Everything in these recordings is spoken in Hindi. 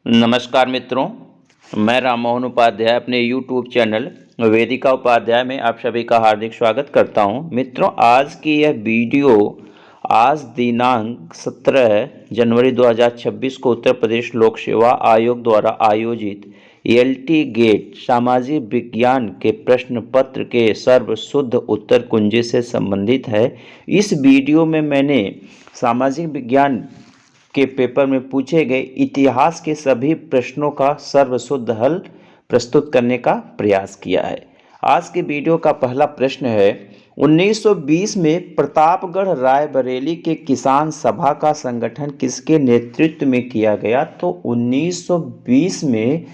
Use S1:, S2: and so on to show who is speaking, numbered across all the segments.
S1: नमस्कार मित्रों, मैं राममोहन उपाध्याय अपने YouTube चैनल वेदिका उपाध्याय में आप सभी का हार्दिक स्वागत करता हूं। मित्रों, आज की यह वीडियो आज दिनांक 17 जनवरी 2026 को उत्तर प्रदेश लोक सेवा आयोग द्वारा आयोजित एलटी गेट सामाजिक विज्ञान के प्रश्न पत्र के सर्वशुद्ध उत्तर कुंजी से संबंधित है। इस वीडियो में मैंने सामाजिक विज्ञान के पेपर में पूछे गए इतिहास के सभी प्रश्नों का सर्वशुद्ध हल प्रस्तुत करने का प्रयास किया है। आज के वीडियो का पहला प्रश्न है, 1920 में प्रतापगढ़ रायबरेली के किसान सभा का संगठन किसके नेतृत्व में किया गया? तो 1920 में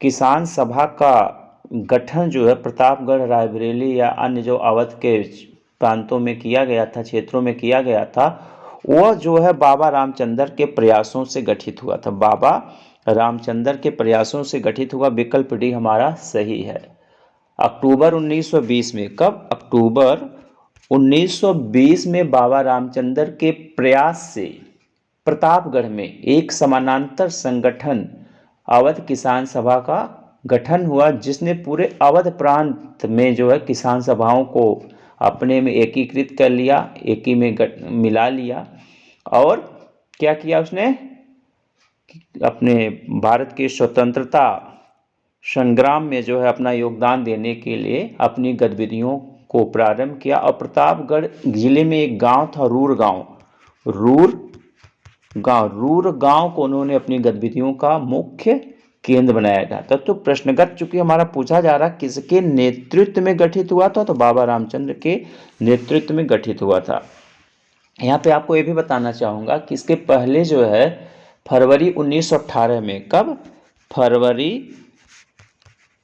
S1: किसान सभा का गठन जो है प्रतापगढ़ रायबरेली या अन्य जो अवध के प्रांतों में किया गया था, क्षेत्रों में किया गया था, वह जो है बाबा रामचंद्र के प्रयासों से गठित हुआ था। बाबा रामचंद्र के प्रयासों से गठित हुआ। विकल्प डी हमारा सही है। अक्टूबर 1920 में, कब? अक्टूबर 1920 में बाबा रामचंद्र के प्रयास से प्रतापगढ़ में एक समानांतर संगठन अवध किसान सभा का गठन हुआ, जिसने पूरे अवध प्रांत में जो है किसान सभाओं को अपने में एकीकृत कर लिया, एक ही में मिला लिया। और क्या किया उसने? अपने भारत की स्वतंत्रता संग्राम में जो है अपना योगदान देने के लिए अपनी गतिविधियों को प्रारंभ किया। और प्रतापगढ़ जिले में एक गांव था, रूर गांव को उन्होंने अपनी गतिविधियों का मुख्य केंद्र बनाया गया था। तो प्रश्नगत चूंकि हमारा पूछा जा रहा किसके नेतृत्व में गठित हुआ था, तो बाबा रामचंद्र के नेतृत्व में गठित हुआ था। यहाँ पे आपको ये भी बताना चाहूँगा कि इसके पहले जो है फरवरी 1918 में, कब? फरवरी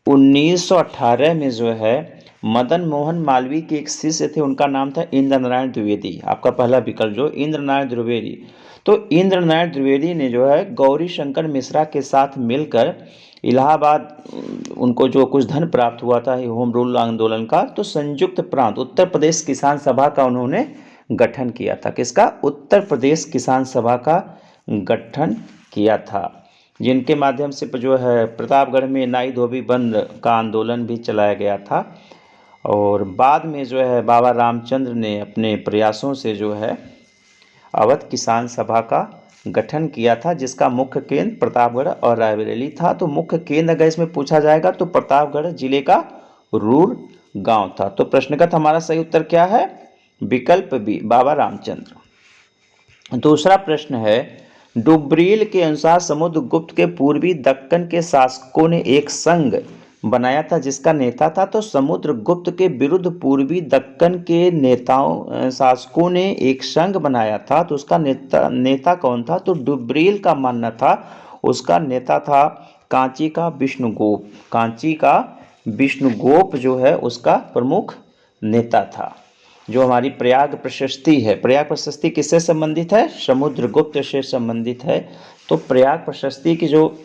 S1: 1918 में जो है मदन मोहन मालवीय के एक शिष्य थे, उनका नाम था इंद्र नारायण द्विवेदी। आपका पहला विकल्प जो इंद्र नारायण द्विवेदी। तो इंद्र नारायण द्विवेदी ने जो है गौरी शंकर मिश्रा के साथ मिलकर इलाहाबाद, उनको जो कुछ धन प्राप्त हुआ था होम रूल आंदोलन का, तो संयुक्त प्रांत उत्तर प्रदेश किसान सभा का उन्होंने गठन किया था। किसका? उत्तर प्रदेश किसान सभा का गठन किया था, जिनके माध्यम से जो है प्रतापगढ़ में नाई धोबी बंद का आंदोलन भी चलाया गया था। और बाद में जो है बाबा रामचंद्र ने अपने प्रयासों से जो है अवध किसान सभा का गठन किया था, जिसका मुख्य केंद्र प्रतापगढ़ और रायबरेली था। तो मुख्य केंद्र अगर इसमें पूछा जाएगा तो प्रतापगढ़ जिले का रूर गांव था। तो प्रश्नगत हमारा सही उत्तर क्या है? विकल्प बी, बाबा रामचंद्र। दूसरा प्रश्न है, डुब्रील के अनुसार समुद्रगुप्त के पूर्वी दक्कन के शासकों ने एक संघ बनाया था, जिसका नेता था? तो समुद्रगुप्त के विरुद्ध पूर्वी दक्कन के शासकों ने एक संघ बनाया था, तो उसका नेता कौन था? तो डुब्रील का मानना था उसका नेता था कांची का विष्णुगोप। कांची का विष्णुगोप जो है उसका प्रमुख नेता था। जो हमारी प्रयाग प्रशस्ति है, प्रयाग प्रशस्ति किससे संबंधित है? समुद्रगुप्त से संबंधित है। तो प्रयाग प्रशस्ति की जो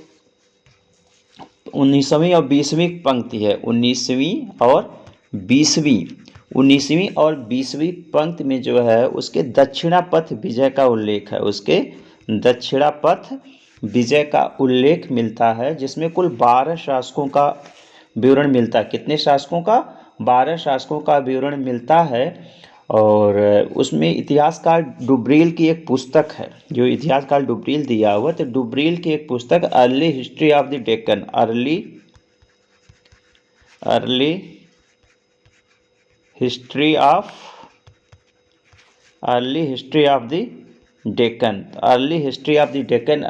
S1: 19वीं और 20वीं पंक्ति है, 19वीं और 20वीं पंक्ति में जो है उसके दक्षिणापथ विजय का उल्लेख है। उसके दक्षिणापथ विजय का उल्लेख मिलता है, जिसमें कुल 12 शासकों का विवरण मिलता है। कितने शासकों का? 12 शासकों का विवरण मिलता है। और उसमें इतिहासकार डुब्रील की एक पुस्तक है, जो इतिहासकार डुब्रील दिया हुआ, तो डुब्रील की एक पुस्तक early history of the Deccan, early history of the Deccan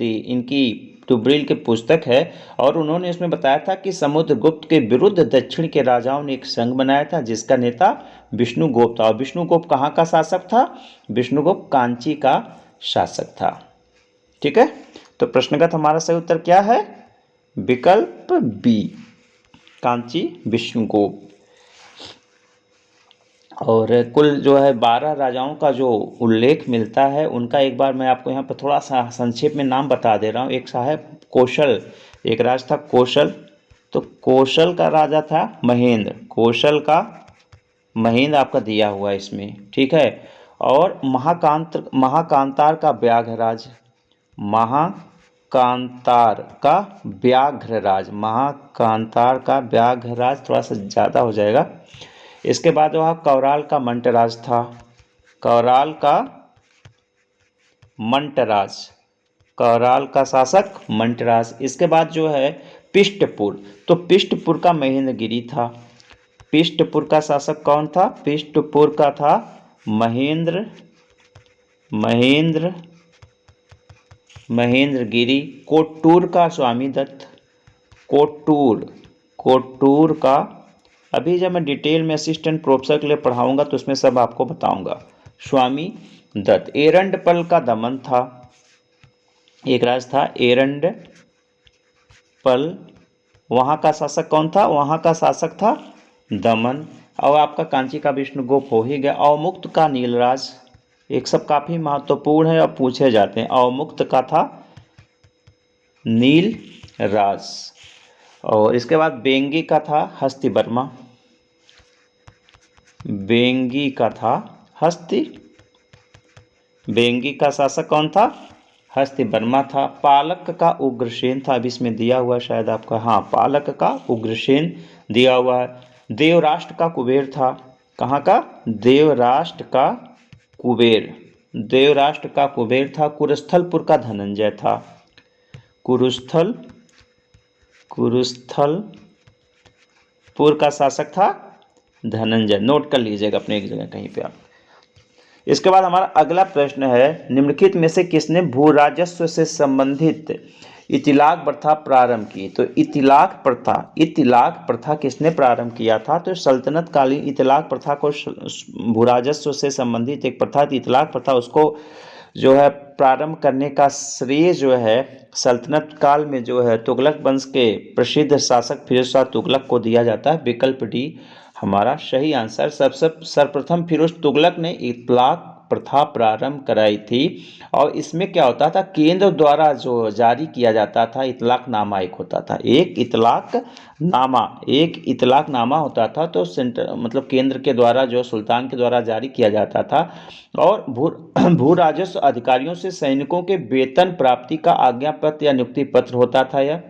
S1: इनकी डुब्रील की पुस्तक है। और उन्होंने इसमें बताया था कि समुद्रगुप्त के विरुद्ध दक्षिण के राजाओं ने एक संघ बनाया था, जिसका नेता विष्णुगुप्त था। और विष्णुगुप्त कहाँ का शासक था? विष्णुगुप्त कांची का शासक था। ठीक है, तो प्रश्नगत हमारा सही उत्तर क्या है? विकल्प बी, कांची विष्णुगुप्त। और कुल जो है 12 राजाओं का जो उल्लेख मिलता है, उनका एक बार मैं आपको यहाँ पर थोड़ा सा संक्षेप में नाम बता दे रहा हूँ। एक साहब कौशल, एक राज था कौशल, तो कौशल का राजा था महेंद्र, कौशल का महेंद्र आपका दिया हुआ है इसमें, ठीक है। और महाकांतार का व्याघ्रराज, महाकांतार का व्याघ्रराज, महाकांतार का व्याघ्रराज थोड़ा सा ज़्यादा हो जाएगा। इसके बाद वह कौराल का मंटराज था, कौराल का मंटराज, कौराल का शासक मंटराज। इसके बाद जो है पिष्टपुर, तो पिष्टपुर का महेंद्रगिरी था। पिष्टपुर का शासक कौन था? पिष्टपुर का था महेंद्रगिरी। कोट्टूर का स्वामी दत्त, कोट्टूर का, अभी जब मैं डिटेल में असिस्टेंट प्रोफेसर के लिए पढ़ाऊंगा तो उसमें सब आपको बताऊंगा, स्वामी दत्त। एरंडपल का दमन था, एक राज था एरंडपल, वहाँ का शासक कौन था? वहाँ का शासक था दमन। और आपका कांची का विष्णुगुप्त हो ही गया। अवमुक्त का नीलराज, एक सब काफ़ी महत्वपूर्ण है और पूछे जाते हैं। अवमुक्त का था नीलराज। और इसके बाद बेंगी का था हस्तिवर्मा, बेंगी का था बेंगी का शासक कौन था? हस्तिवर्मा था। पालक का उग्रसेन था, अभी इसमें दिया हुआ शायद आपका, हाँ पालक का उग्रसेन दिया हुआ है। देवराष्ट्र का कुबेर था, कहाँ का? देवराष्ट्र का कुबेर, देवराष्ट्र का कुबेर था। कुरुस्थलपुर का धनंजय था, कुरुस्थलपुर का शासक था धनंजय। नोट कर लीजिएगा अपने एक जगह कहीं पे आप। इसके बाद हमारा अगला प्रश्न है, निम्नलिखित में से किसने भू राजस्व से संबंधित इतिलाक प्रथा प्रारंभ की? तो इतिलाक प्रथा किसने प्रारंभ किया था? तो सल्तनत कालीन इतिलाक प्रथा को, भू राजस्व से संबंधित एक प्रथा थी इतिलाक प्रथा, उसको जो है प्रारंभ करने का श्रेय जो है सल्तनत काल में जो है तुगलक वंश के प्रसिद्ध शासक फिरोज शाह तुगलक को दिया जाता है। विकल्प डी हमारा सही आंसर। सबसे सर्वप्रथम फिरोज तुगलक ने इतलाक प्रथा प्रारंभ कराई थी। और इसमें क्या होता था, केंद्र द्वारा जो जारी किया जाता था इतलाकनामा एक होता था, एक इतलाकनामा होता था। तो सेंटर मतलब केंद्र के द्वारा जो सुल्तान के द्वारा जारी किया जाता था। और भू राजस्व अधिकारियों से सैनिकों के वेतन प्राप्ति का आज्ञा पत्र या नियुक्ति पत्र होता था यह।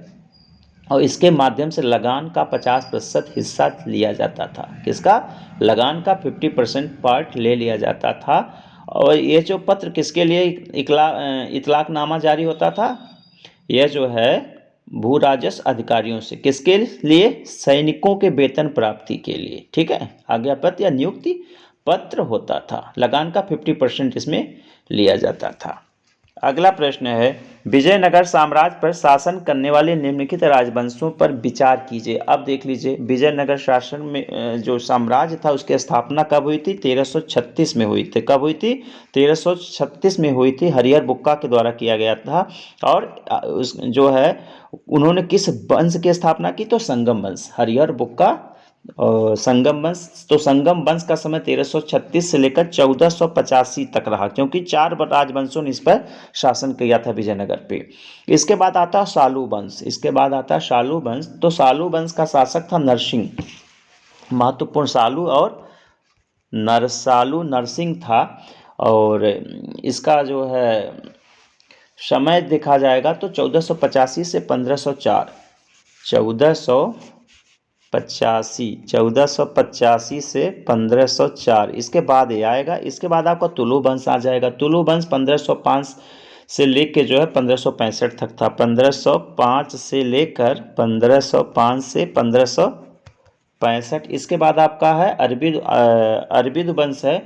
S1: और इसके माध्यम से लगान का 50% हिस्सा लिया जाता था। किसका? लगान का 50% पार्ट ले लिया जाता था। और ये जो पत्र किसके लिए इतलाकनामा जारी होता था? यह जो है भू राजस्व अधिकारियों से, किसके लिए? सैनिकों के वेतन प्राप्ति के लिए, ठीक है, आज्ञा पत्र या नियुक्ति पत्र होता था। लगान का 50% इसमें लिया जाता था। अगला प्रश्न है, विजयनगर साम्राज्य पर शासन करने वाले निम्नलिखित राजवंशों पर विचार कीजिए। अब देख लीजिए, विजयनगर शासन में जो साम्राज्य था उसकी स्थापना कब हुई थी? 1336 में हुई थी। कब हुई थी? 1336 में हुई थी, हरिहर बुक्का के द्वारा किया गया था। और उस जो है उन्होंने किस वंश की स्थापना की? तो संगम वंश, हरिहर बुक्का और संगम वंश। तो संगम वंश का समय 1336 से लेकर 1485 तक रहा, क्योंकि 4 राजवंशों ने इस पर शासन किया था विजयनगर पे। इसके बाद आता शालू वंश, तो शालू वंश का शासक था नरसिंह, महत्वपूर्ण शालू और नरसिंह था। और इसका जो है समय देखा जाएगा तो 1485 से 1504, 1485 से 1504, इसके बाद ये आएगा। इसके बाद आपका तुलु वंश आ जाएगा। तुलु वंश 1505 से लेकर जो है 1565 तक था। 1505 से लेकर 1565। इसके बाद आपका है अरबिद वंश है,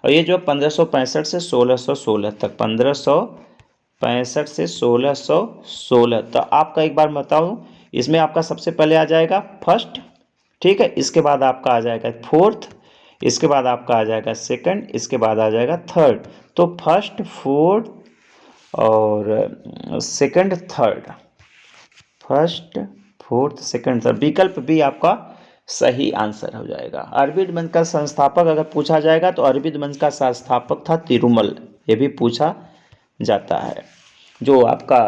S1: और ये जो 1565 से 1616 तक, 1565 से 1616। तो आपका एक बार बताऊं, इसमें आपका सबसे पहले आ जाएगा फर्स्ट, ठीक है, इसके बाद आपका आ जाएगा फोर्थ, इसके बाद आपका आ जाएगा सेकंड, इसके बाद आ जाएगा थर्ड। तो फर्स्ट, फोर्थ और second, third, first, fourth, second, third, विकल्प भी आपका सही आंसर हो जाएगा। अरबिद वंश का संस्थापक अगर पूछा जाएगा तो अरबिद वंश का संस्थापक था तिरुमल, ये भी पूछा जाता है। जो आपका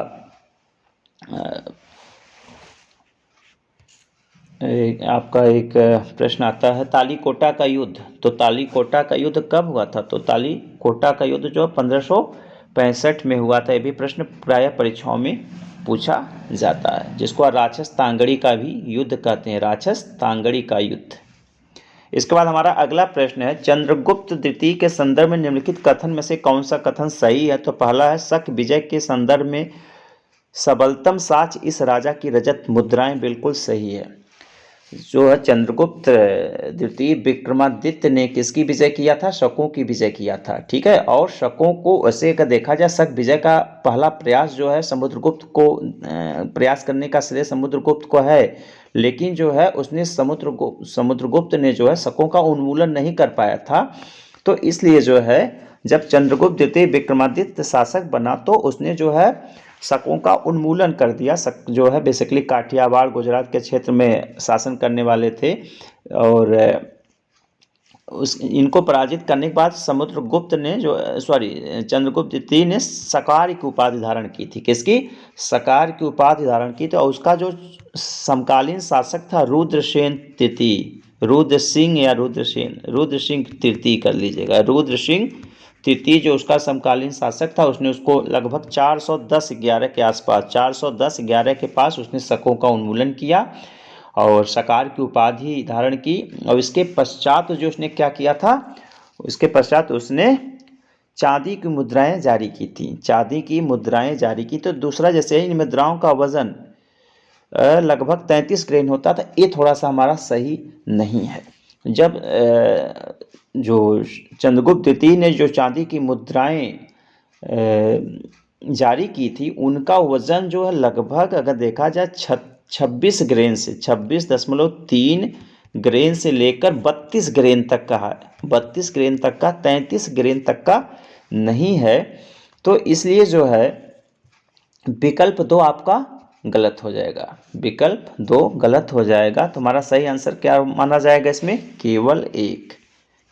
S1: एक प्रश्न आता है, तालीकोटा का युद्ध। तो तालीकोटा का युद्ध कब हुआ था? तो तालीकोटा का युद्ध जो 1500 65 में हुआ था। ये भी प्रश्न प्रायः परीक्षाओं में पूछा जाता है, जिसको राक्षस तांगड़ी का भी युद्ध कहते हैं, राक्षस तांगड़ी का युद्ध। इसके बाद हमारा अगला प्रश्न है, चंद्रगुप्त द्वितीय के संदर्भ में निम्नलिखित कथन में से कौन सा कथन सही है? तो पहला है, शक विजय के संदर्भ में सबलतम साक्ष्य इस राजा की रजत मुद्राएं, बिल्कुल सही है। जो है चंद्रगुप्त द्वितीय विक्रमादित्य ने किसकी विजय किया था? शकों की विजय किया था, ठीक है। और शकों को ऐसे अगर देखा जाए, शक विजय का पहला प्रयास जो है समुद्रगुप्त को प्रयास करने का श्रेय समुद्रगुप्त को है, लेकिन जो है उसने समुद्रगुप्त ने जो है शकों का उन्मूलन नहीं कर पाया था। तो इसलिए जो है जब चंद्रगुप्त द्वितीय विक्रमादित्य शासक बना तो उसने जो है शकों का उन्मूलन कर दिया। शक जो है बेसिकली काठियावाड़ गुजरात के क्षेत्र में शासन करने वाले थे, और इनको पराजित करने के बाद चंद्रगुप्त द्वितीय ने सकार की उपाधि धारण की थी। किसकी? सकार की उपाधि धारण की थी। और उसका जो समकालीन शासक था रुद्रसेन तृतीय, रुद्र सिंह तृतीय कर लीजिएगा, रुद्र सिंह तृतीय जो उसका समकालीन शासक था, उसने उसको लगभग 410-11 के आसपास 410-11 के पास उसने शकों का उन्मूलन किया और सकार की उपाधि धारण की। और इसके पश्चात जो उसने क्या किया था, इसके पश्चात उसने चांदी की मुद्राएं जारी की थी, चांदी की मुद्राएं जारी की। तो दूसरा, जैसे इन मुद्राओं का वजन लगभग 33 ग्रेन होता था, ये थोड़ा सा हमारा सही नहीं है। जब जो चंद्रगुप्त द्वितीय ने जो चांदी की मुद्राएं जारी की थी, उनका वजन जो है लगभग अगर देखा जाए 26 ग्रेन से 26.3 ग्रेन से लेकर 32 ग्रेन तक का है, 32 ग्रेन तक का, 33 ग्रेन तक का नहीं है। तो इसलिए जो है विकल्प 2 आपका गलत हो जाएगा, विकल्प 2 गलत हो जाएगा। तो हमारा सही आंसर क्या माना जाएगा इसमें? केवल एक,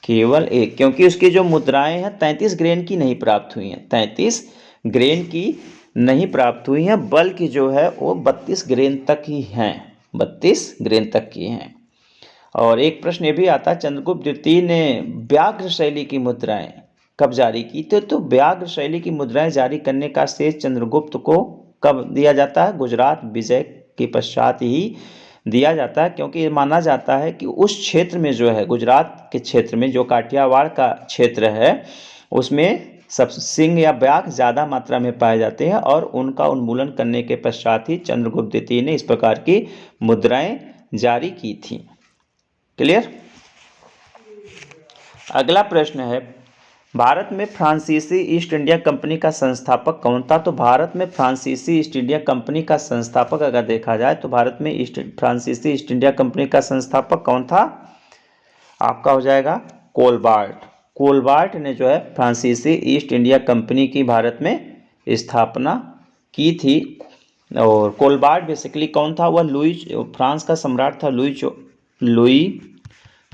S1: केवल एक, क्योंकि उसकी जो मुद्राएं हैं 33 ग्रेन की नहीं प्राप्त हुई हैं, 33 ग्रेन की नहीं प्राप्त हुई हैं, बल्कि जो है वो 32 ग्रेन तक ही हैं, 32 ग्रेन तक की हैं। और एक प्रश्न ये भी आता है, चंद्रगुप्त द्वितीय ने व्याघ्र शैली की मुद्राएं कब जारी की? तो व्याघ्र शैली की मुद्राएं जारी करने का श्रेय चंद्रगुप्त को कब दिया जाता है? गुजरात विजय के पश्चात ही दिया जाता है, क्योंकि माना जाता है कि उस क्षेत्र में जो है, गुजरात के क्षेत्र में जो काठियावाड़ का क्षेत्र है, उसमें सब सिंह या व्याघ्र ज़्यादा मात्रा में पाए जाते हैं, और उनका उन्मूलन करने के पश्चात ही चंद्रगुप्त द्वितीय ने इस प्रकार की मुद्राएं जारी की थी। क्लियर? अगला प्रश्न है, भारत में फ्रांसीसी ईस्ट इंडिया कंपनी का संस्थापक कौन था? तो भारत में फ्रांसीसी ईस्ट इंडिया कंपनी का संस्थापक अगर देखा जाए तो भारत में फ्रांसीसी ईस्ट इंडिया कंपनी का संस्थापक कौन था? आपका हो जाएगा कोलबार्ट। कोलबार्ट ने जो है फ्रांसीसी ईस्ट इंडिया कंपनी की भारत में स्थापना की थी। और कोलबार्ट बेसिकली कौन था? वह फ्रांस का सम्राट था, लुई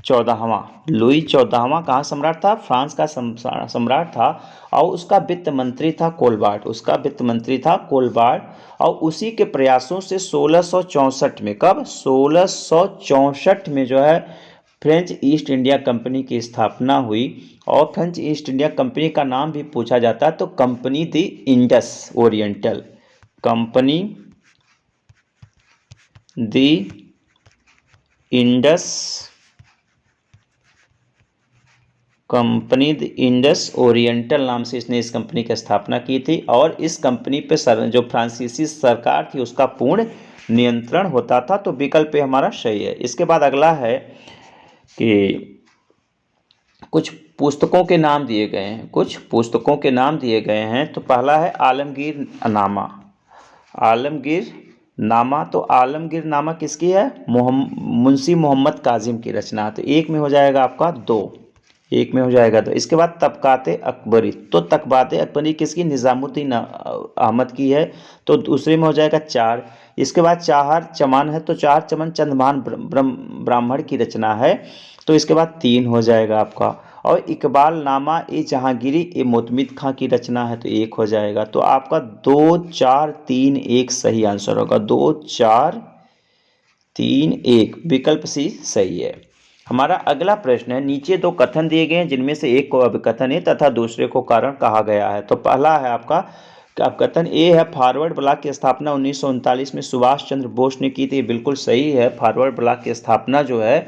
S1: 14वां कहाँ सम्राट था? फ्रांस का सम्राट था, और उसका वित्त मंत्री था कोलबार्ट, उसका वित्त मंत्री था कोलबार्ट। और उसी के प्रयासों से 1664 में, कब? 1664 में जो है फ्रेंच ईस्ट इंडिया कंपनी की स्थापना हुई। और फ्रेंच ईस्ट इंडिया कंपनी का नाम भी पूछा जाता है तो company the Indus oriental, company the Indus oriental नाम से इसने इस कंपनी की स्थापना की थी। और इस कंपनी पे जो फ्रांसीसी सरकार थी उसका पूर्ण नियंत्रण होता था। तो विकल्प पे हमारा सही है। इसके बाद अगला है कि कुछ पुस्तकों के नाम दिए गए हैं, कुछ पुस्तकों के नाम दिए गए हैं। तो पहला है आलमगीर नामा, आलमगीर नामा। तो आलमगीर नामा किसकी है? मुंशी मोहम्मद काजिम की रचना। तो एक में हो जाएगा आपका 2, एक में हो जाएगा 2। इसके बाद तबकाते अकबरी, तो तबकाते अकबरी किसकी? निज़ामुद्दीन अहमद की है, तो दूसरे में हो जाएगा 4। इसके बाद चार चमान है, तो चार चमन चंद्रभान ब्राह्मण की रचना है, तो इसके बाद 3 हो जाएगा आपका। और इकबाल नामा ए जहांगीरी ए मोतमिद खां की रचना है, तो 1 हो जाएगा। तो आपका 2, 4, 3, 1 सही आंसर होगा, 2, 4, 3, 1 विकल्प सी सही है। हमारा अगला प्रश्न है, नीचे दो कथन दिए गए हैं जिनमें से एक को अभिकथन है तथा दूसरे को कारण कहा गया है। तो पहला है आपका कथन ए है, फॉरवर्ड ब्लॉक की स्थापना 1939 में सुभाष चंद्र बोस ने की थी। बिल्कुल सही है। फॉरवर्ड ब्लॉक की स्थापना जो है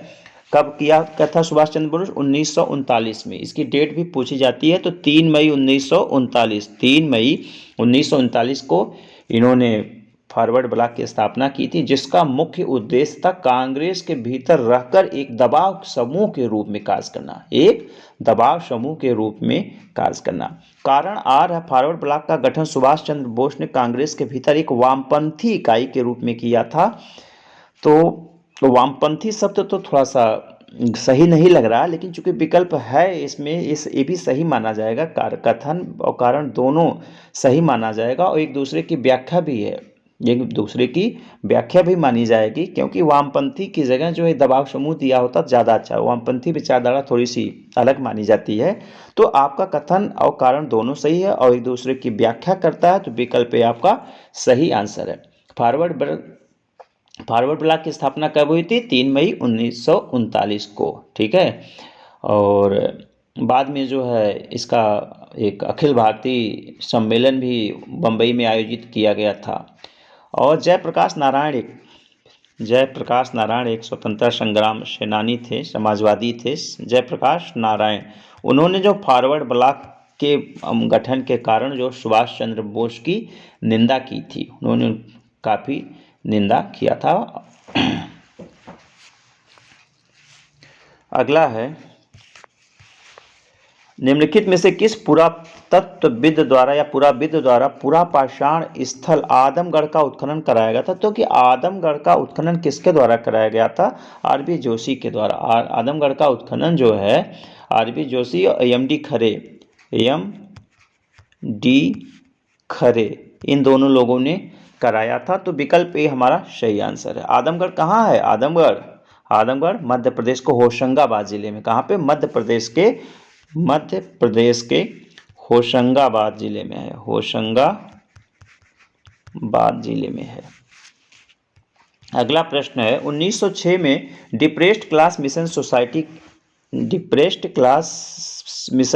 S1: कब किया था सुभाष चंद्र बोस? 1939 में। इसकी डेट भी पूछी जाती है, तो 3 मई 1939, 3 मई 1939 को इन्होंने फॉरवर्ड ब्लॉक की स्थापना की थी, जिसका मुख्य उद्देश्य था कांग्रेस के भीतर रहकर एक दबाव समूह के रूप में कार्य करना, एक दबाव समूह के रूप में कार्य करना। कारण आर है, फॉरवर्ड ब्लॉक का गठन सुभाष चंद्र बोस ने कांग्रेस के भीतर एक वामपंथी इकाई के रूप में किया था। तो वामपंथी शब्द तो थोड़ा सा सही नहीं लग रहा, लेकिन चूंकि विकल्प है इसमें, ये भी सही माना जाएगा। कथन और कारण दोनों सही माना जाएगा और एक दूसरे की व्याख्या भी है, एक दूसरे की व्याख्या भी मानी जाएगी, क्योंकि वामपंथी की जगह जो है दबाव समूह दिया होता ज़्यादा अच्छा। वामपंथी विचारधारा थोड़ी सी अलग मानी जाती है। तो आपका कथन और कारण दोनों सही है और एक दूसरे की व्याख्या करता है, तो विकल्प ए आपका सही आंसर है। फॉरवर्ड ब्लॉक की स्थापना कब हुई थी? 3 मई 1939 को। ठीक है। और बाद में जो है इसका एक अखिल भारतीय सम्मेलन भी बम्बई में आयोजित किया गया था। और जयप्रकाश नारायण एक स्वतंत्रता संग्राम सेनानी थे, समाजवादी थे। जयप्रकाश नारायण, उन्होंने जो फॉरवर्ड ब्लॉक के गठन के कारण जो सुभाष चंद्र बोस की निंदा की थी, उन्होंने काफ़ी निंदा किया था। अगला है, निम्नलिखित में से किस पुरातत्वविद द्वारा या पुराविद द्वारा पुरापाषाण स्थल आदमगढ़ का उत्खनन कराया गया था? तो कि आदमगढ़ का उत्खनन किसके द्वारा कराया गया था? आरबी जोशी के द्वारा। आदमगढ़ का उत्खनन जो है आरबी जोशी और एम डी खरे, इन दोनों लोगों ने कराया था। तो विकल्प ए हमारा सही आंसर है। आदमगढ़ कहाँ है? आदमगढ़ मध्य प्रदेश को होशंगाबाद जिले में। कहाँ पे? मध्य प्रदेश के होशंगाबाद जिले में है। होशंगाबाद जिले में है। अगला प्रश्न है, 1906 में depressed class mission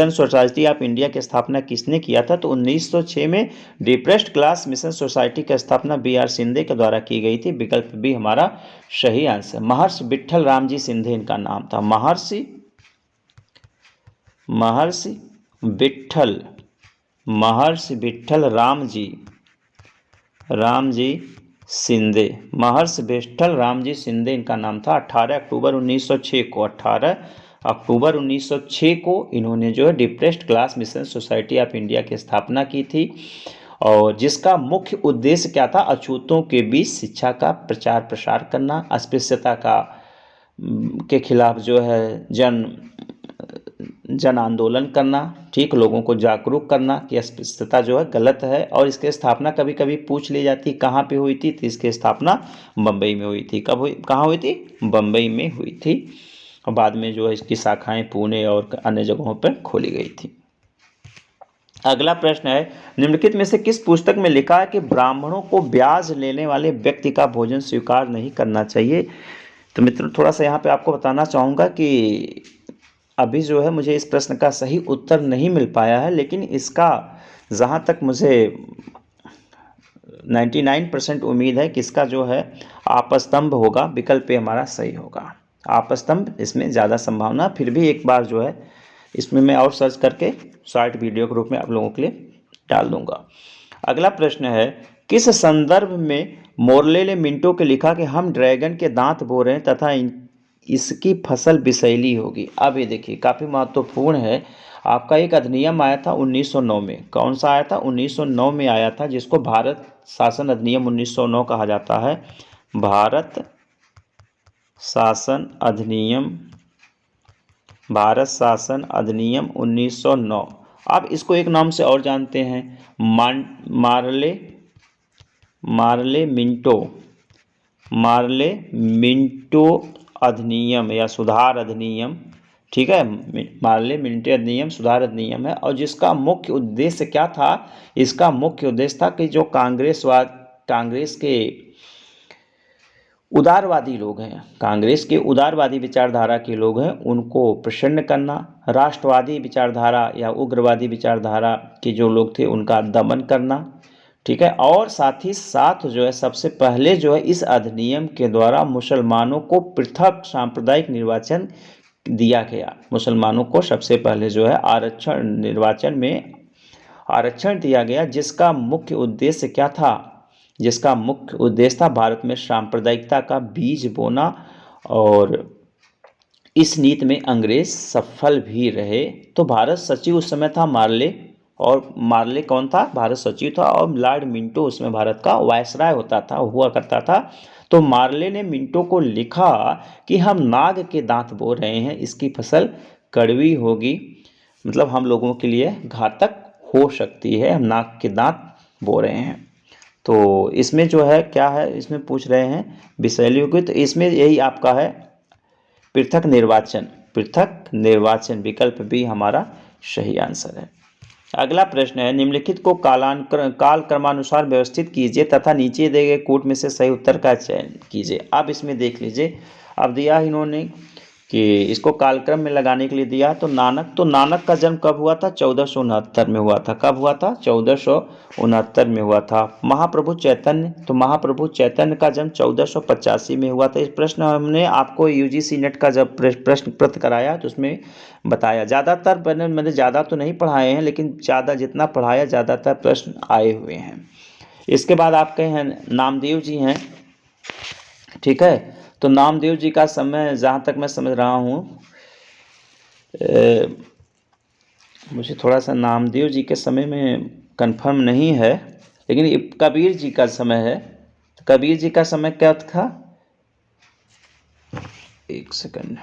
S1: society of India की स्थापना किसने किया था? तो 1906 में डिप्रेस्ड क्लास मिशन सोसाइटी की स्थापना बी.आर. सिंधे के द्वारा की गई थी। विकल्प बी हमारा सही आंसर। महर्षि विट्ठल रामजी सिंधे इनका नाम था। महर्षि विट्ठल रामजी सिंधे, महर्षि विट्ठल रामजी सिंधे इनका नाम था। 18 अक्टूबर 1906 को इन्होंने जो है depressed class mission society of India की स्थापना की थी, और जिसका मुख्य उद्देश्य क्या था? अछूतों के बीच शिक्षा का प्रचार प्रसार करना, अस्पृश्यता के खिलाफ जो है जन आंदोलन करना, ठीक, लोगों को जागरूक करना कि अस्पृश्यता जो है गलत है। और इसकी स्थापना कभी कभी पूछ ली जाती कहाँ पे हुई थी, तो इसकी स्थापना बम्बई में हुई थी। कहाँ हुई थी? बम्बई में हुई थी। और बाद में जो है इसकी शाखाएं पुणे और अन्य जगहों पर खोली गई थी। अगला प्रश्न है, निम्नलिखित में से किस पुस्तक में लिखा है कि ब्राह्मणों को ब्याज लेने वाले व्यक्ति का भोजन स्वीकार नहीं करना चाहिए? तो मित्रों, थोड़ा सा यहाँ पे आपको बताना चाहूँगा कि अभी जो है मुझे इस प्रश्न का सही उत्तर नहीं मिल पाया है, लेकिन इसका जहाँ तक मुझे 99% उम्मीद है कि इसका जो है आपस्तंभ होगा। विकल्प पे हमारा सही होगा। आपस्तंभ, इसमें ज़्यादा संभावना। फिर भी एक बार जो है इसमें मैं और सर्च करके शॉर्ट वीडियो के रूप में आप लोगों के लिए डाल दूंगा। अगला प्रश्न है, किस संदर्भ में मोर्ले ने मिंटो के लिखा कि हम ड्रैगन के दांत बो रहे हैं तथा इसकी फसल विषैली होगी? अब ये देखिए काफ़ी महत्वपूर्ण है। आपका एक अधिनियम आया था 1909 में। कौन सा आया था? 1909 में आया था, जिसको भारत शासन अधिनियम 1909 कहा जाता है। भारत शासन अधिनियम 1909। आप इसको एक नाम से और जानते हैं, मार्ले मिंटो अधिनियम या सुधार अधिनियम। ठीक है, मार्ले मिंटो अधिनियम सुधार अधिनियम है। और जिसका मुख्य उद्देश्य क्या था? इसका मुख्य उद्देश्य था कि जो कांग्रेस के उदारवादी लोग हैं, कांग्रेस के उदारवादी विचारधारा के लोग हैं, उनको प्रसन्न करना, राष्ट्रवादी विचारधारा या उग्रवादी विचारधारा के जो लोग थे उनका दमन करना, ठीक है। और साथ ही साथ जो है सबसे पहले जो है इस अधिनियम के द्वारा मुसलमानों को पृथक सांप्रदायिक निर्वाचन दिया गया। मुसलमानों को सबसे पहले जो है आरक्षण, निर्वाचन में आरक्षण दिया गया, जिसका मुख्य उद्देश्य क्या था? जिसका मुख्य उद्देश्य था भारत में सांप्रदायिकता का बीज बोना। और इस नीति में अंग्रेज सफल भी रहे। तो भारत सचिव उस समय था मार्ले, और मार्ले कौन था? भारत सचिव था, और लॉर्ड मिंटो उसमें भारत का वायसराय हुआ करता था। तो मार्ले ने मिंटो को लिखा कि हम नाग के दांत बो रहे हैं, इसकी फसल कड़वी होगी, मतलब हम लोगों के लिए घातक हो सकती है, हम नाग के दांत बो रहे हैं। तो इसमें जो है क्या है, इसमें पूछ रहे हैं विषैलियों की, तो इसमें यही आपका है पृथक निर्वाचन। पृथक निर्वाचन विकल्प भी हमारा सही आंसर है। अगला प्रश्न है, निम्नलिखित को काल क्रमानुसार व्यवस्थित कीजिए तथा नीचे दिए गए कूट में से सही उत्तर का चयन कीजिए। अब इसमें देख लीजिए, अब दिया इन्होंने कि इसको कालक्रम में लगाने के लिए दिया। तो नानक का जन्म कब हुआ था? 1469 में हुआ था। कब हुआ था? 1469 में हुआ था। महाप्रभु चैतन्य, तो महाप्रभु चैतन्य का जन्म 1485 में हुआ था। इस प्रश्न हमने आपको यूजीसी नेट का जब प्रश्न पत्र कराया तो उसमें बताया। ज़्यादातर मैंने ज़्यादा तो नहीं पढ़ाए हैं, लेकिन ज़्यादा जितना पढ़ाया ज़्यादातर प्रश्न आए हुए हैं। इसके बाद आपके हैं नामदेव जी हैं, ठीक है। तो नामदेव जी का समय जहाँ तक मैं समझ रहा हूँ, मुझे थोड़ा सा नामदेव जी के समय में कंफर्म नहीं है, लेकिन ये कबीर जी का समय है। तो कबीर जी का समय क्या था? एक सेकंड,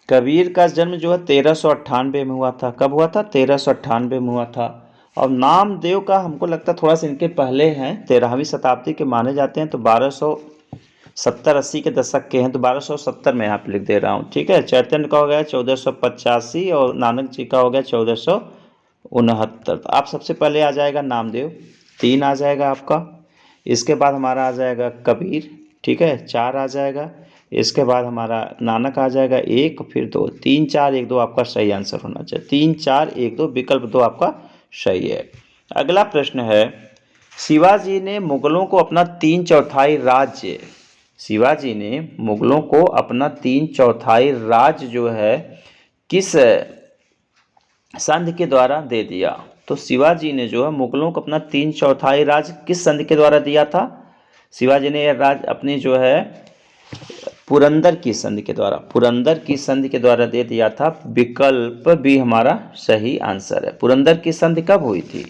S1: कबीर का जन्म जो है 1398 में हुआ था। कब हुआ था? 1398 में हुआ था। और नामदेव का हमको लगता है थोड़ा सा इनके पहले हैं, 13वीं शताब्दी के माने जाते हैं। तो 1270-80 के दशक के हैं, तो 1270 में यहाँ पे लिख दे रहा हूँ, ठीक है। चैतन्य का हो गया 1485 और नानक जी का हो गया 1469। तो आप सबसे पहले आ जाएगा नामदेव, 3 आ जाएगा आपका। इसके बाद हमारा आ जाएगा कबीर, ठीक है, 4 आ जाएगा। इसके बाद हमारा नानक आ जाएगा 1, फिर 2, 3, 4, 1, 2 आपका सही आंसर होना चाहिए। 3, 4, 1, 2 विकल्प 2 आपका सही है। अगला प्रश्न है, शिवाजी ने मुगलों को अपना 3/4 राज्य, शिवाजी ने मुगलों को अपना 3/4 राज्य जो है किस संधि के द्वारा दे दिया? तो शिवाजी ने जो है मुगलों को अपना 3/4 राज्य किस संधि के द्वारा दिया था? शिवाजी ने यह राज्य अपनी जो है पुरंदर की संधि के द्वारा, पुरंदर की संधि के द्वारा दे दिया था। विकल्प भी हमारा सही आंसर है। पुरंदर की संधि कब हुई थी?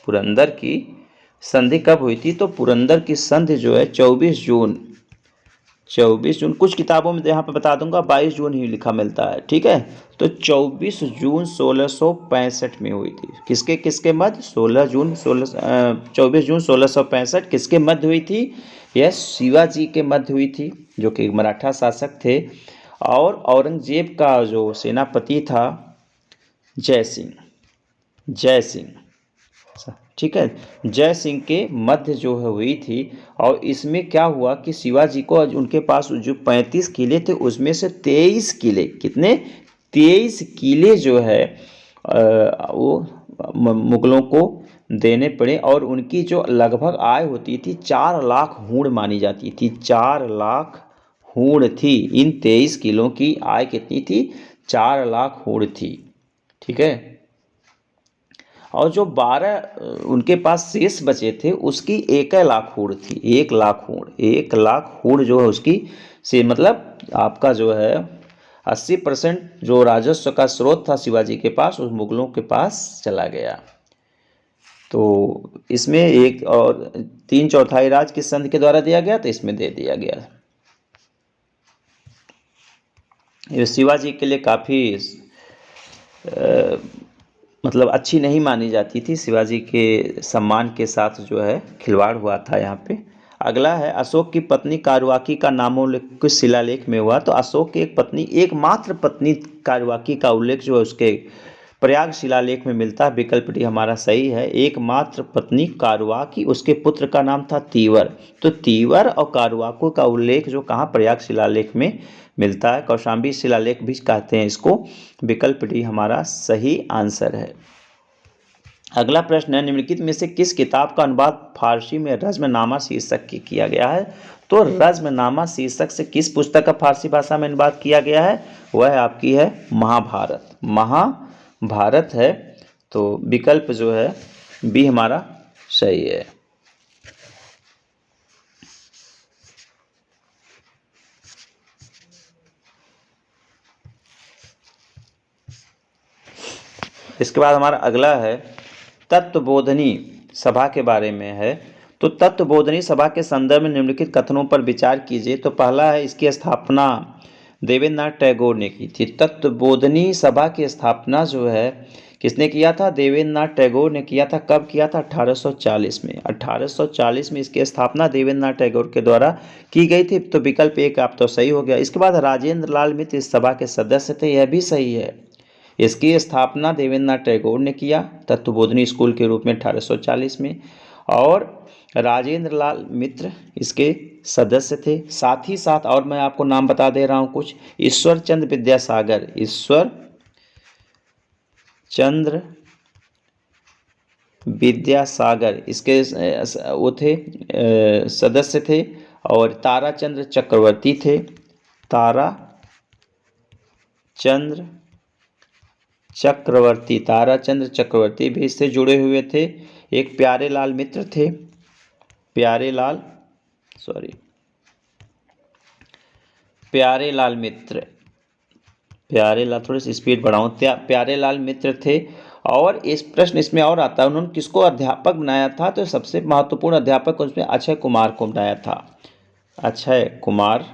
S1: पुरंदर की संधि कब हुई थी? तो पुरंदर की संधि जो है 24 जून, कुछ किताबों में यहाँ पे बता दूंगा 22 जून ही लिखा मिलता है, ठीक है। तो 24 जून 1665 में हुई थी। किसके किसके मध्य? 24 जून 1665 किसके मध्य हुई थी? यह शिवाजी के मध्य हुई थी, जो कि मराठा शासक थे। और औरंगजेब का जो सेनापति था जय सिंह, ठीक है, जय सिंह के मध्य जो है हुई थी। और इसमें क्या हुआ कि शिवाजी को उनके पास जो 35 किले थे उसमें से 23 किले, कितने? 23 किले जो है वो मुगलों को देने पड़े। और उनकी जो लगभग आय होती थी 4 लाख हूण मानी जाती थी, 4 लाख हूण थी। इन 23 किलों की आय कितनी थी? 4 लाख हूण थी, ठीक है। और जो 12 उनके पास शेष बचे थे उसकी 1 लाख हूण थी, 1 लाख हूण, 1 लाख हूण जो है उसकी से मतलब आपका जो है 80% जो राजस्व का स्रोत था शिवाजी के पास उस मुगलों के पास चला गया। तो इसमें 1 और 3/4 राज्य किस संधि के द्वारा दिया गया? तो इसमें दे दिया गया। ये शिवाजी के लिए काफ़ी मतलब अच्छी नहीं मानी जाती थी, शिवाजी के सम्मान के साथ जो है खिलवाड़ हुआ था यहाँ पे। अगला है, अशोक की पत्नी कारुआकी का नामोल्लेख किस शिलालेख में हुआ? तो अशोक की एक पत्नी, एकमात्र पत्नी कारुआकी का उल्लेख जो है उसके प्रयाग शिलालेख में मिलता है? विकल्प डी हमारा सही है। एकमात्र पत्नी कारुआ की, उसके पुत्र का नाम था तीवर। तो तीवर और कारुआको का उल्लेख जो कहाँ, प्रयाग शिलालेख में मिलता है। कौशाम्बी शिलालेख भी कहते हैं इसको। विकल्प डी हमारा सही आंसर है। अगला प्रश्न है, निम्नलिखित में से किस किताब का अनुवाद फारसी में रज़्मनामा शीर्षक की किया गया है? तो रज़्मनामा शीर्षक से किस पुस्तक का फारसी भाषा में अनुवाद किया गया है? वह आपकी है महाभारत। महाभारत है। तो विकल्प जो है बी हमारा सही है। इसके बाद हमारा अगला है तत्वबोधनी सभा के बारे में है। तो तत्वबोधनी सभा के संदर्भ में निम्नलिखित कथनों पर विचार कीजिए। तो पहला है, इसकी स्थापना देवेंद्रनाथ टैगोर ने की थी। तत्वबोधनी सभा की स्थापना जो है किसने किया था? देवेंद्रनाथ टैगोर ने किया था। कब किया था? 1840 में। 1840 में इसकी स्थापना देवेंद्रनाथ टैगोर के द्वारा की गई थी। तो विकल्प एक आप तो सही हो गया। इसके बाद राजेंद्र लाल मित्र इस सभा के सदस्य थे, यह भी सही है। इसकी स्थापना देवेंद्रनाथ टैगोर ने किया तत्वबोधनी स्कूल के रूप में 1840 में, और राजेंद्र लाल मित्र इसके सदस्य थे। साथ ही साथ और मैं आपको नाम बता दे रहा हूँ कुछ, ईश्वर चंद्र विद्यासागर, ईश्वर चंद्र विद्यासागर इसके वो थे, सदस्य थे। और ताराचंद्र चक्रवर्ती थे, ताराचंद्र चक्रवर्ती भी इससे जुड़े हुए थे। एक प्यारेलाल मित्र थे, प्यारेलाल थोड़ी सी स्पीड बढ़ाऊं, प्यारेलाल मित्र थे। और इस प्रश्न इसमें और आता है, उन्होंने किसको अध्यापक बनाया था? तो सबसे महत्वपूर्ण अध्यापक उसमें अक्षय कुमार को बनाया था। अक्षय कुमार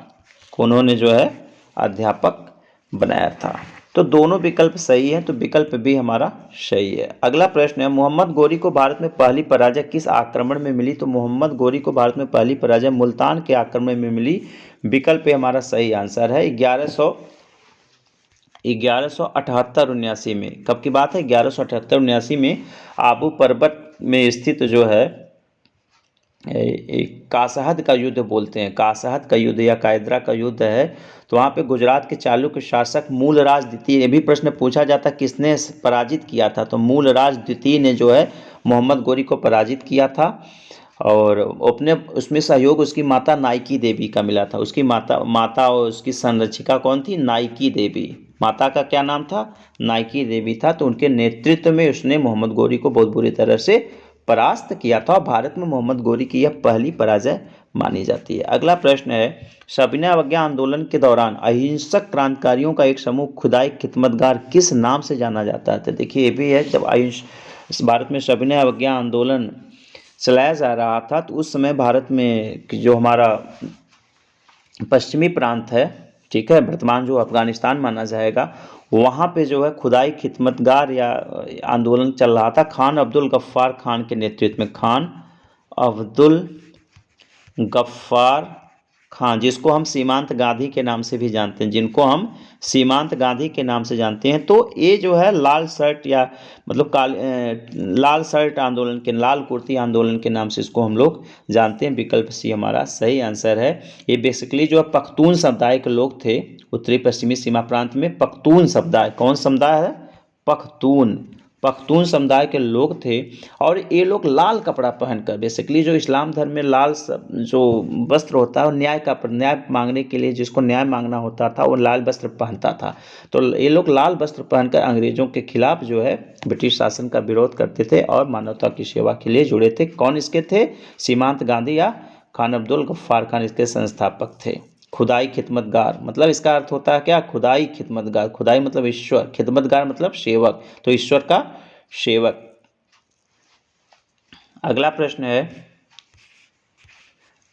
S1: को उन्होंने जो है अध्यापक बनाया था। तो दोनों विकल्प सही हैं। तो विकल्प भी हमारा सही है। अगला प्रश्न है, मोहम्मद गोरी को भारत में पहली पराजय किस आक्रमण में मिली? तो मोहम्मद गोरी को भारत में पहली पराजय मुल्तान के आक्रमण में मिली। विकल्प हमारा सही आंसर है। 1178-79 में। कब की बात है? 1178-79 में आबू पर्वत में स्थित जो है कासहद का युद्ध बोलते हैं, कासहद का युद्ध या कायदरा का युद्ध है। तो वहाँ पे गुजरात के चालुक्य शासक मूलराज द्वितीय, ये भी प्रश्न पूछा जाता किसने पराजित किया था? तो मूलराज द्वितीय ने जो है मोहम्मद गोरी को पराजित किया था। और अपने उसमें सहयोग उसकी माता नाइकी देवी का मिला था। उसकी माता और उसकी संरक्षिका कौन थी? नाइकी देवी। माता का क्या नाम था? नाइकी देवी था। तो उनके नेतृत्व में उसने मोहम्मद गोरी को बहुत बुरी तरह से परास्त किया था। भारत में मोहम्मद गोरी की यह पहली पराजय मानी जाती है। अगला प्रश्न है, सविनय अवज्ञा आंदोलन के दौरान अहिंसक क्रांतिकारियों का एक समूह खुदाई खिदमतगार किस नाम से जाना जाता है? तो देखिए ये भी है, जब भारत में सविनय अवज्ञा आंदोलन चलाया जा रहा था तो उस समय भारत में जो हमारा पश्चिमी प्रांत है, ठीक है, वर्तमान जो अफगानिस्तान माना जाएगा, वहाँ पे जो है खुदाई खिदमतगार या आंदोलन चल रहा था। खान अब्दुल गफ्फार खान के नेतृत्व में, खान अब्दुल गफ्फार खान, जिसको हम सीमांत गांधी के नाम से भी जानते हैं, तो ये जो है लाल शर्ट या मतलब लाल शर्ट आंदोलन के, लाल कुर्ती आंदोलन के नाम से इसको हम लोग जानते हैं। विकल्प सी हमारा सही आंसर है। ये बेसिकली जो है पख्तून समुदाय के लोग थे उत्तरी पश्चिमी सीमा प्रांत में। पख्तून समुदाय, कौन समुदाय है? पख्तून समुदाय के लोग थे। और ये लोग लाल कपड़ा पहनकर, बेसिकली जो इस्लाम धर्म में लाल जो वस्त्र होता है, न्याय मांगने के लिए, जिसको न्याय मांगना होता था वो लाल वस्त्र पहनता था। तो ये लोग लाल वस्त्र पहनकर अंग्रेजों के खिलाफ जो है ब्रिटिश शासन का विरोध करते थे और मानवता की सेवा के लिए जुड़े थे। कौन इसके थे? सीमांत गांधी या खान अब्दुल गफ्फार खान इसके संस्थापक थे। खुदाई खिदमतगार मतलब इसका अर्थ होता है क्या? खुदाई खिदमतगार। खुदाई मतलब ईश्वर, खिदमतगार मतलब सेवक, तो ईश्वर का सेवक। अगला प्रश्न है,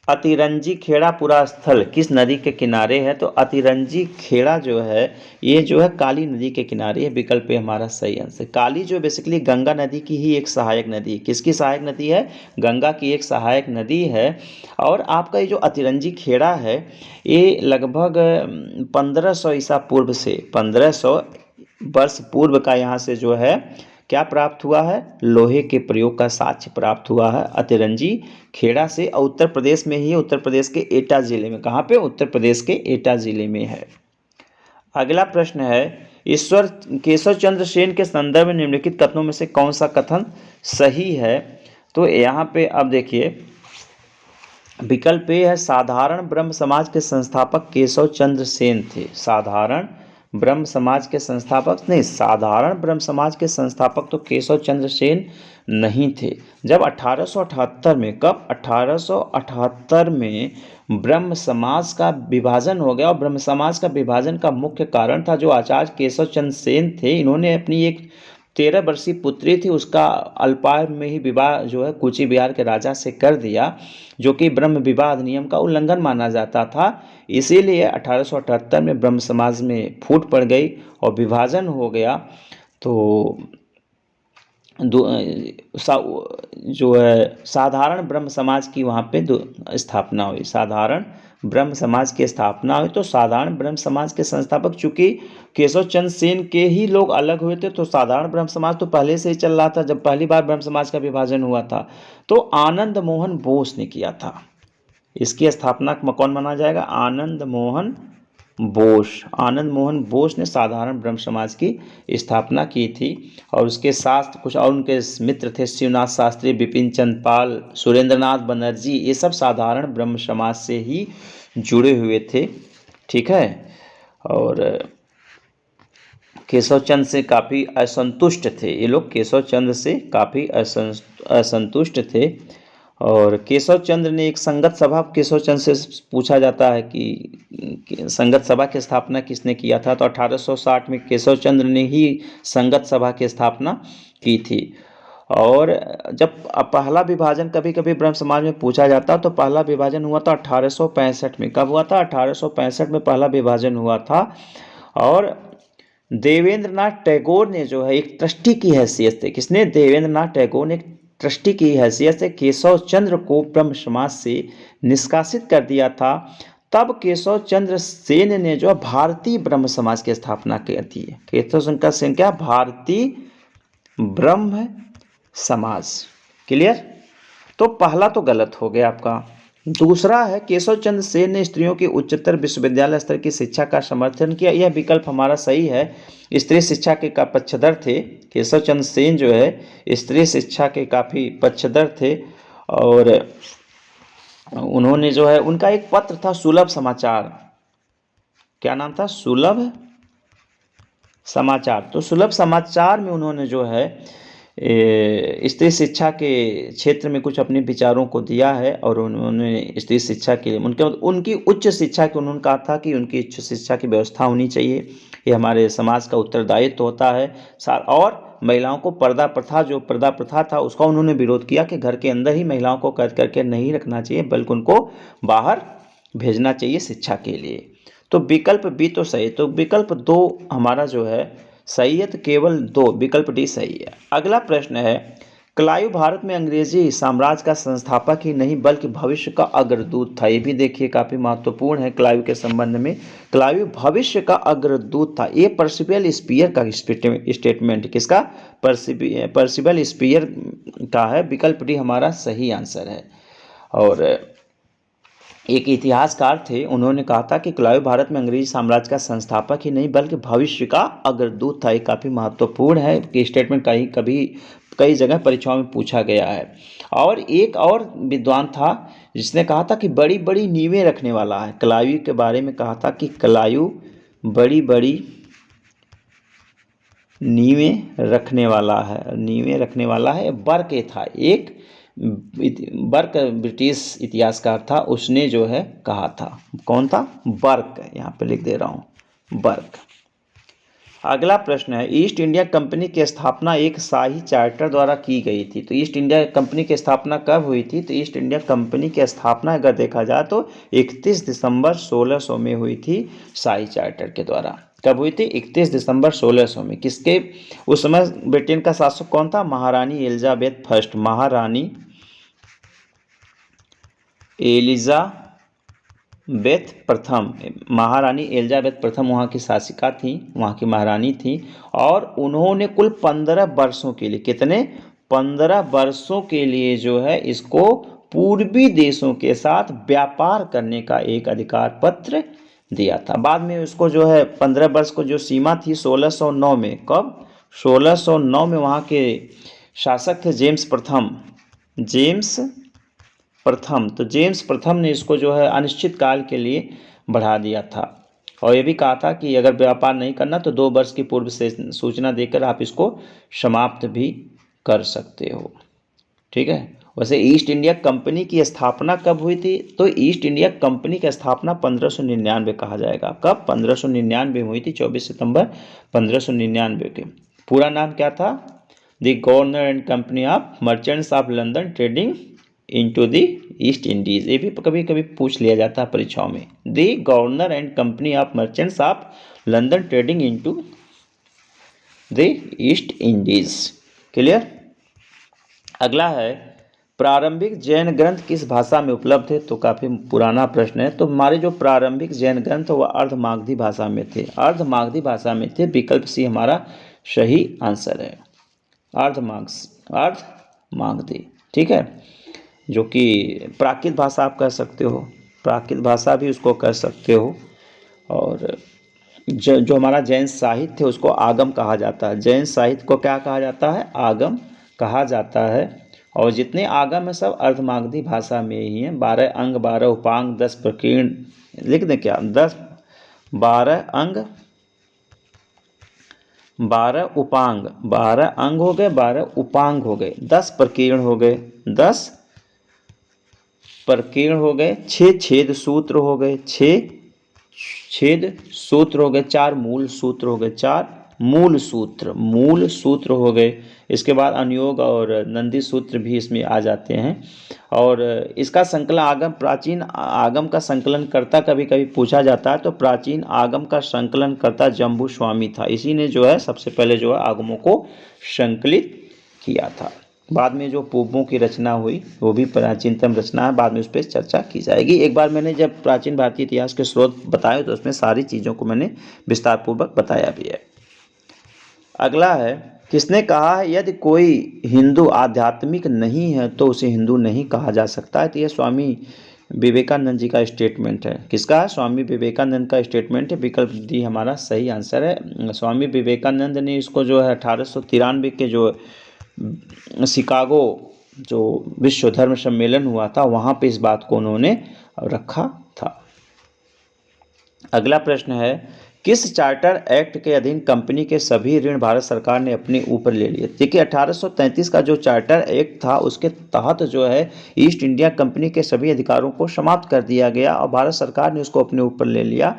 S1: अतिरंजी खेड़ा पुरा स्थल किस नदी के किनारे है? तो अतिरंजी खेड़ा जो है ये जो है काली नदी के किनारे है। विकल्प हमारा सही आंसर। काली जो बेसिकली गंगा नदी की ही एक सहायक नदी है। किसकी सहायक नदी है? गंगा की एक सहायक नदी है। और आपका ये जो अतिरंजी खेड़ा है ये लगभग 1500 ईसा पूर्व से 1500 वर्ष पूर्व का यहाँ से जो है क्या प्राप्त हुआ है, लोहे के प्रयोग का साक्ष्य प्राप्त हुआ है अतिरंजी खेड़ा से। और उत्तर प्रदेश में ही है, उत्तर प्रदेश के एटा जिले में। कहाँ पे? उत्तर प्रदेश के एटा जिले में है। अगला प्रश्न है, ईश्वर केशव चंद्र सेन के संदर्भ में निम्नलिखित कथनों में से कौन सा कथन सही है? तो यहाँ पे अब देखिए, विकल्प ए है, साधारण ब्रह्म समाज के संस्थापक केशव चंद्र सेन थे। साधारण ब्रह्म समाज के संस्थापक नहीं, साधारण ब्रह्म समाज के संस्थापक तो केशव चंद्र सेन नहीं थे। जब 1878 में, कब? 1878 में ब्रह्म समाज का विभाजन हो गया। और ब्रह्म समाज का विभाजन का मुख्य कारण था जो आचार्य केशव चंद्र सेन थे, इन्होंने अपनी एक 13 वर्षीय पुत्री थी, उसका अल्पायु में ही विवाह जो है कूची बिहार के राजा से कर दिया, जो कि ब्रह्म विवाह अधिनियम का उल्लंघन माना जाता था। इसीलिए 1878 में ब्रह्म समाज में फूट पड़ गई और विभाजन हो गया। तो जो है साधारण ब्रह्म समाज की वहाँ पे स्थापना हुई। साधारण ब्रह्म समाज की स्थापना हुई। तो साधारण ब्रह्म समाज के संस्थापक चूंकि केशव चंद्र सेन के ही लोग अलग हुए थे, तो साधारण ब्रह्म समाज तो पहले से ही चल रहा था जब पहली बार ब्रह्म समाज का विभाजन हुआ था। तो आनंद मोहन बोस ने किया था। इसकी स्थापना कौन माना जाएगा? आनंद मोहन बोस। आनंद मोहन बोस ने साधारण ब्रह्म समाज की स्थापना की थी। और उसके साथ कुछ और उनके मित्र थे, शिवनाथ शास्त्री, बिपिन चंद्र पाल, सुरेंद्रनाथ बनर्जी, ये सब साधारण ब्रह्म समाज से ही जुड़े हुए थे। ठीक है। और केशव चंद्र से काफ़ी असंतुष्ट थे ये लोग, केशव चंद्र से काफ़ी असंतुष्ट थे। और केशव चंद्र ने एक संगत सभा, केशव चंद्र से पूछा जाता है कि संगत सभा की स्थापना किसने किया था? तो 1860 में केशव चंद्र ने ही संगत सभा की स्थापना की थी। और जब पहला विभाजन कभी कभी ब्रह्म समाज में पूछा जाता, तो पहला विभाजन हुआ था 1865 में। कब हुआ था? 1865 में पहला विभाजन हुआ था। और देवेंद्रनाथ टैगोर ने जो है एक ट्रस्टी की हैसियत से, किसने? देवेंद्रनाथ टैगोर ने ट्रस्टी की हैसियत से केशव चंद्र को ब्रह्म समाज से निष्कासित कर दिया था। तब केशव चंद्र सेन ने जो भारतीय ब्रह्म समाज की स्थापना की थी। केशव चंद्र सेन क्या? भारतीय ब्रह्म समाज। क्लियर? तो पहला तो गलत हो गया आपका। दूसरा है, केशव चंद्र सेन ने स्त्रियों की उच्चतर विश्वविद्यालय स्तर की शिक्षा का समर्थन किया। यह विकल्प हमारा सही है। स्त्री शिक्षा के का पक्षधर थे केशव चंद्र सेन, जो है स्त्री शिक्षा के काफ़ी पक्षधर थे। और उन्होंने जो है, उनका एक पत्र था सुलभ समाचार। क्या नाम था? सुलभ समाचार। तो सुलभ समाचार में उन्होंने जो है स्त्री शिक्षा के क्षेत्र में कुछ अपने विचारों को दिया है। और उन्होंने स्त्री शिक्षा के लिए उनकी उच्च शिक्षा की उन्होंने कहा था कि उनकी उच्च शिक्षा की व्यवस्था होनी चाहिए, ये हमारे समाज का उत्तरदायित्व होता है। और महिलाओं को पर्दा प्रथा, जो पर्दा प्रथा था, उसका उन्होंने विरोध किया कि घर के अंदर ही महिलाओं को कैद करके नहीं रखना चाहिए, बल्कि उनको बाहर भेजना चाहिए शिक्षा के लिए। तो विकल्प बी तो सही। तो विकल्प 2 हमारा जो है सही है। तो केवल 2, विकल्प डी सही है। अगला प्रश्न है, क्लाइव भारत में अंग्रेजी साम्राज्य का संस्थापक ही नहीं बल्कि भविष्य का अग्रदूत था। ये भी देखिए काफ़ी महत्वपूर्ण है क्लाइव के संबंध में। क्लाइव भविष्य का अग्रदूत था। ये पर्सिबल स्पीयर का स्टेटमेंट, किसका? पर्सिबल स्पीयर का है। विकल्प डी हमारा सही आंसर है। और एक इतिहासकार थे, उन्होंने कहा था कि क्लाइव भारत में अंग्रेजी साम्राज्य का संस्थापक ही नहीं बल्कि भविष्य का अग्रदूत था। ये काफ़ी महत्वपूर्ण है कि स्टेटमेंट कई जगह परीक्षाओं में पूछा गया है। और एक और विद्वान था जिसने कहा था कि बड़ी बड़ी नींवें रखने वाला है। क्लाइव के बारे में कहा था कि क्लाइव बड़ी बड़ी नींवें रखने वाला है। बर्क था एक बर्क, ब्रिटिश इतिहासकार था, उसने जो है कहा था। कौन था? बर्क। यहाँ पे लिख दे रहा हूँ, बर्क। अगला प्रश्न है, ईस्ट इंडिया कंपनी की स्थापना एक शाही चार्टर द्वारा की गई थी। तो ईस्ट इंडिया कंपनी की स्थापना कब हुई थी? तो ईस्ट इंडिया कंपनी की स्थापना अगर देखा जाए तो 31 दिसंबर 1600 में हुई थी, शाही चार्टर के द्वारा। कब हुई थी? 31 दिसंबर 1600 में। किसके? उस समय ब्रिटेन का शासक कौन था? महारानी एलिजाबेथ फर्स्ट। महारानी एलिजाबेथ एलिजाबेथ प्रथम, महारानी एलिजाबेथ प्रथम वहाँ की शासिका थी, वहाँ की महारानी थी। और उन्होंने कुल 15 वर्षों के लिए, कितने, 15 वर्षों के लिए जो है इसको पूर्वी देशों के साथ व्यापार करने का एक अधिकार पत्र दिया था। बाद में उसको जो है 15 वर्ष को जो सीमा थी 1609 में, कब, 1609 में वहाँ के शासक थे जेम्स प्रथम, जेम्स प्रथम। तो जेम्स प्रथम ने इसको जो है अनिश्चित काल के लिए बढ़ा दिया था, और ये भी कहा था कि अगर व्यापार नहीं करना तो 2 वर्ष की पूर्व से सूचना देकर आप इसको समाप्त भी कर सकते हो। ठीक है। वैसे ईस्ट इंडिया कंपनी की स्थापना कब हुई थी? तो ईस्ट इंडिया कंपनी की स्थापना 1599 कहा जाएगा। कब? 1599 में हुई थी, 24 सितंबर 1599 के। पूरा नाम क्या था? The governor and company of merchants of London trading into the east Indies. ये भी कभी कभी पूछ लिया जाता है परीक्षाओं में। The governor and company of merchants of London trading into the east Indies. Clear. अगला है, प्रारंभिक जैन ग्रंथ किस भाषा में उपलब्ध है? तो काफ़ी पुराना प्रश्न है। तो हमारे जो प्रारंभिक जैन ग्रंथ वह अर्धमागधी भाषा में थे, अर्धमागधी भाषा में थे। विकल्प सी हमारा सही आंसर है, अर्धमागधी। ठीक है, जो कि प्राकृत भाषा आप कह सकते हो, प्राकृत भाषा भी उसको कह सकते हो। और जो हमारा जैन साहित्य है उसको आगम कहा जाता है। जैन साहित्य को क्या कहा जाता है? आगम कहा जाता है। और जितने आगम है सब अर्धमागधी भाषा में ही हैं। 12 अंग, 12 उपांग, 10 प्रकीर्ण, लिख दें क्या, 12 अंग, 12 उपांग, 12 अंग हो गए, 12 उपांग हो गए, 10 प्रकीर्ण हो गए, 10 प्रकीर्ण हो गए, 6 छेद सूत्र हो गए, 6 छेद सूत्र हो गए, 4 मूल सूत्र हो गए, 4 मूल सूत्र हो गए। इसके बाद अनुयोग और नंदी सूत्र भी इसमें आ जाते हैं। और इसका संकलन आगम, प्राचीन आगम का संकलन करता कभी कभी पूछा जाता है। तो प्राचीन आगम का संकलन करता जम्बू स्वामी था। इसी ने जो है सबसे पहले जो है आगमों को संकलित किया था। बाद में जो पूर्वों की रचना हुई वो भी प्राचीनतम रचना है, बाद में उस पर चर्चा की जाएगी। एक बार मैंने जब प्राचीन भारतीय इतिहास के स्रोत बताए तो उसमें सारी चीज़ों को मैंने विस्तार पूर्वक बताया भी है। अगला है, किसने कहा है यदि कोई हिंदू आध्यात्मिक नहीं है तो उसे हिंदू नहीं कहा जा सकता है? तो यह स्वामी विवेकानंद जी का स्टेटमेंट है। किसका है? स्वामी विवेकानंद का स्टेटमेंट है। विकल्प डी हमारा सही आंसर है। स्वामी विवेकानंद ने इसको जो है 1893 के जो शिकागो जो विश्व धर्म सम्मेलन हुआ था वहाँ पे इस बात को उन्होंने रखा था। अगला प्रश्न है, किस चार्टर एक्ट के अधीन कंपनी के सभी ऋण भारत सरकार ने अपने ऊपर ले लिए? देखिए 1833 का जो चार्टर एक्ट था उसके तहत जो है ईस्ट इंडिया कंपनी के सभी अधिकारों को समाप्त कर दिया गया और भारत सरकार ने उसको अपने ऊपर ले लिया।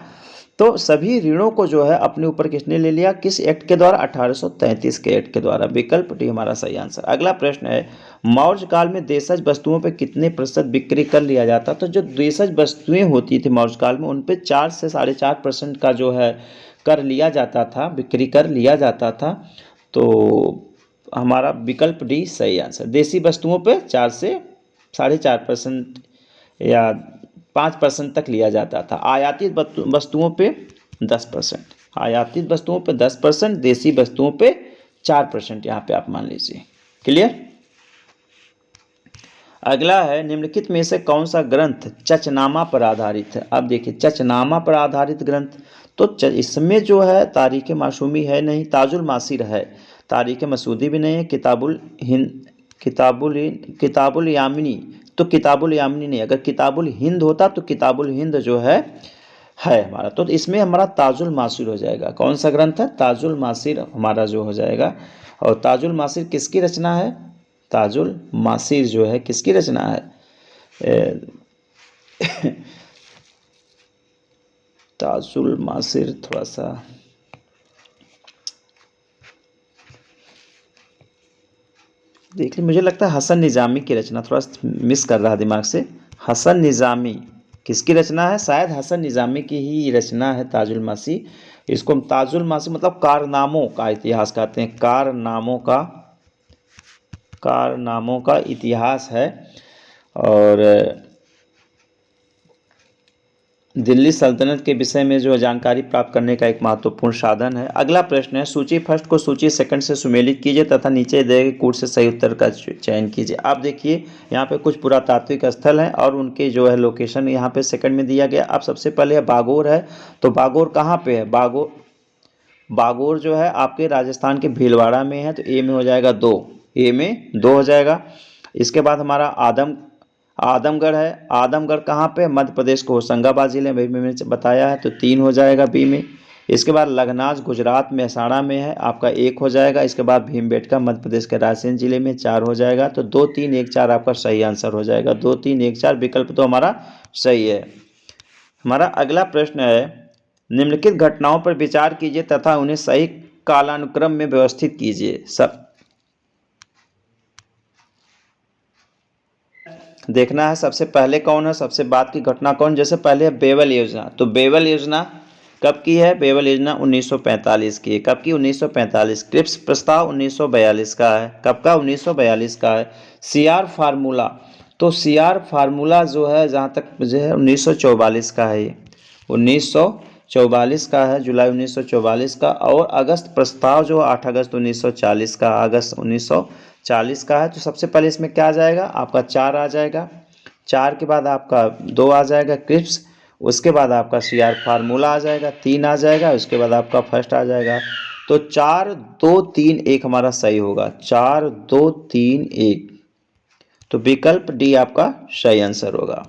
S1: तो सभी ऋणों को जो है अपने ऊपर किसने ले लिया? किस एक्ट के द्वारा? 1833 के एक्ट के द्वारा। विकल्प डी हमारा सही आंसर। अगला प्रश्न है, मौर्य काल में देशज वस्तुओं पे कितने प्रतिशत बिक्री कर लिया जाता? तो जो देशज वस्तुएं होती थी मौर्य काल में उन पे 4 से 4.5% का जो है कर लिया जाता था, बिक्री कर लिया जाता था। तो हमारा विकल्प डी सही आंसर। देसी वस्तुओं पे 4 से 4.5% या 5% तक लिया जाता था। आयातित वस्तुओं पे 10%, आयातित वस्तुओं पे 10%, देसी वस्तुओं पे 4% यहाँ पे आप मान लीजिए। क्लियर। अगला है, निम्नलिखित में से कौन सा ग्रंथ चचनामा पर आधारित है? अब देखिए चचनामा पर आधारित ग्रंथ, तो इसमें जो है तारीख मासूमी है नहीं, ताजुल मासिर है, तारीख मसूदी भी नहीं है, किताबुल यामिनी, तो किताबुल यामिनी नहीं। अगर किताबुल हिंद होता तो किताबुल हिंद जो है हमारा, तो इसमें हमारा ताजुल मासिर हो जाएगा। कौन सा ग्रंथ है? ताजुल मासिर हमारा जो हो जाएगा। और ताजुल मासिर किसकी रचना है? ताजुल मासिर जो है किसकी रचना है? ताजुल मासिर थोड़ा सा देख ली, मुझे लगता है हसन निज़ामी की रचना, थोड़ा मिस कर रहा है दिमाग से। हसन निज़ामी किसकी रचना है? शायद हसन निज़ामी की ही रचना है ताजुल मासी। इसको हम ताजुल मासी मतलब कारनामों का इतिहास कहते हैं, कारनामों का इतिहास है। और दिल्ली सल्तनत के विषय में जो जानकारी प्राप्त करने का एक महत्वपूर्ण साधन है। अगला प्रश्न है, सूची फर्स्ट को सूची सेकंड से सुमेलित कीजिए तथा नीचे दिए गए कूट से सही उत्तर का चयन कीजिए। आप देखिए यहाँ पे कुछ पुरातात्विक स्थल हैं और उनके जो है लोकेशन यहाँ पे सेकंड में दिया गया। अब सबसे पहले बागोर है, तो बागोर कहाँ पे है? बागोर जो है आपके राजस्थान के भीलवाड़ा में है, तो ए में हो जाएगा 2, ए में 2 हो जाएगा। इसके बाद हमारा आदमगढ़ है, आदमगढ़ कहाँ पे? मध्य प्रदेश को होशंगाबाद जिले में, मैंने बताया है, तो 3 हो जाएगा बी में। इसके बाद लगनाज गुजरात मेहसाणा में है, आपका 1 हो जाएगा। इसके बाद भीमबेटका मध्य प्रदेश के रायसेन जिले में 4 हो जाएगा। तो 2, 3, 1, 4 आपका सही आंसर हो जाएगा। 2, 3, 1, 4 विकल्प तो हमारा सही है। हमारा अगला प्रश्न है, निम्नलिखित घटनाओं पर विचार कीजिए तथा उन्हें सही कालानुक्रम में व्यवस्थित कीजिए। सब देखना है सबसे पहले कौन है, सबसे बाद की घटना कौन। जैसे पहले है बेवल योजना, तो बेवल योजना कब की है? बेवल योजना 1945 की है। कब की? 1945। क्रिप्स प्रस्ताव 1942 का है। कब का? 1942 का है। सीआर फार्मूला, तो सीआर फार्मूला जो है जहाँ तक मुझे है 1944 का है, ये 1944 का है, जुलाई 1944 का। और अगस्त प्रस्ताव जो 8 अगस्त 1940 का, अगस्त 1940 का है। तो सबसे पहले इसमें क्या आ जाएगा? आपका 4 आ जाएगा। 4 के बाद आपका 2 आ जाएगा क्रिप्स, उसके बाद आपका सीआर फार्मूला आ जाएगा, 3 आ जाएगा, उसके बाद आपका फर्स्ट आ जाएगा। तो 4, 2, 3, 1 हमारा सही होगा। 4, 2, 3, 1, तो विकल्प डी आपका सही आंसर होगा।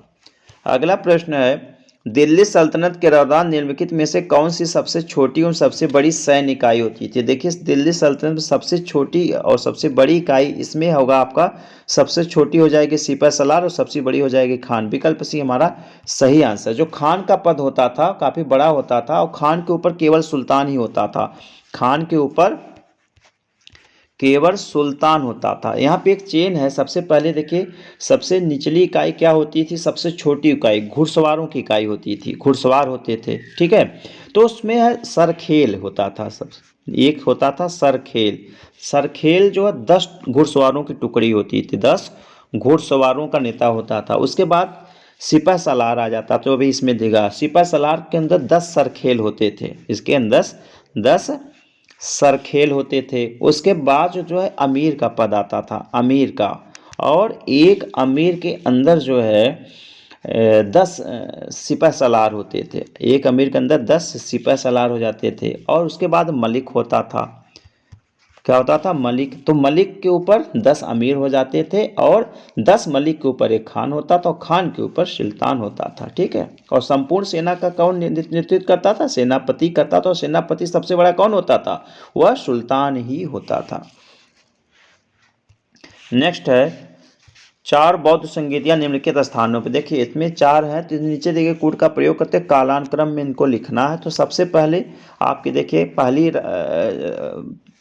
S1: अगला प्रश्न है, दिल्ली सल्तनत के दौरान निम्नलिखित में से कौन सी सबसे छोटी और सबसे बड़ी सैन्य इकाई होती थी? देखिए दिल्ली सल्तनत में सबसे छोटी और सबसे बड़ी इकाई इसमें होगा आपका, सबसे छोटी हो जाएगी सिपह सलार और सबसे बड़ी हो जाएगी खान। विकल्प सी हमारा सही आंसर। जो खान का पद होता था काफ़ी बड़ा होता था और खान के ऊपर केवल सुल्तान ही होता था, खान के ऊपर केवल सुल्तान होता था। यहाँ पे एक चेन है। सबसे पहले देखिए, सबसे निचली इकाई क्या होती थी? सबसे छोटी इकाई घुड़सवारों की इकाई होती थी, घुड़सवार होते थे, ठीक है। तो उसमें है सरखेल होता था, सब एक होता था सरखेल। सरखेल जो है 10 घुड़सवारों की टुकड़ी होती थी, 10 घुड़सवारों का नेता होता था। उसके बाद सिपह सलार आ जाता, तो अभी इसमें देगा सिपह सलार के अंदर 10 सरखेल होते थे, इसके अंदर 10 सरखेल होते थे। उसके बाद जो है अमीर का पद आता था, अमीर का, और एक अमीर के अंदर जो है 10 सिपह सलार होते थे। एक अमीर के अंदर 10 सिपह सलार हो जाते थे। और उसके बाद मलिक होता था। क्या होता था? मलिक। तो मलिक के ऊपर 10 अमीर हो जाते थे और 10 मलिक के ऊपर एक खान होता था और खान के ऊपर सुल्तान होता था, ठीक है। और संपूर्ण सेना का कौन नेतृत्व करता था? सेनापति करता था। और सेनापति सबसे बड़ा कौन होता था? वह सुल्तान ही होता था। नेक्स्ट है, 4 बौद्ध संगीतियाँ निम्नलिखित स्थानों पे। देखिए इसमें 4 हैं, तो नीचे देखिए कूट का प्रयोग करते कालानुक्रम में इनको लिखना है। तो सबसे पहले आपकी देखिए पहली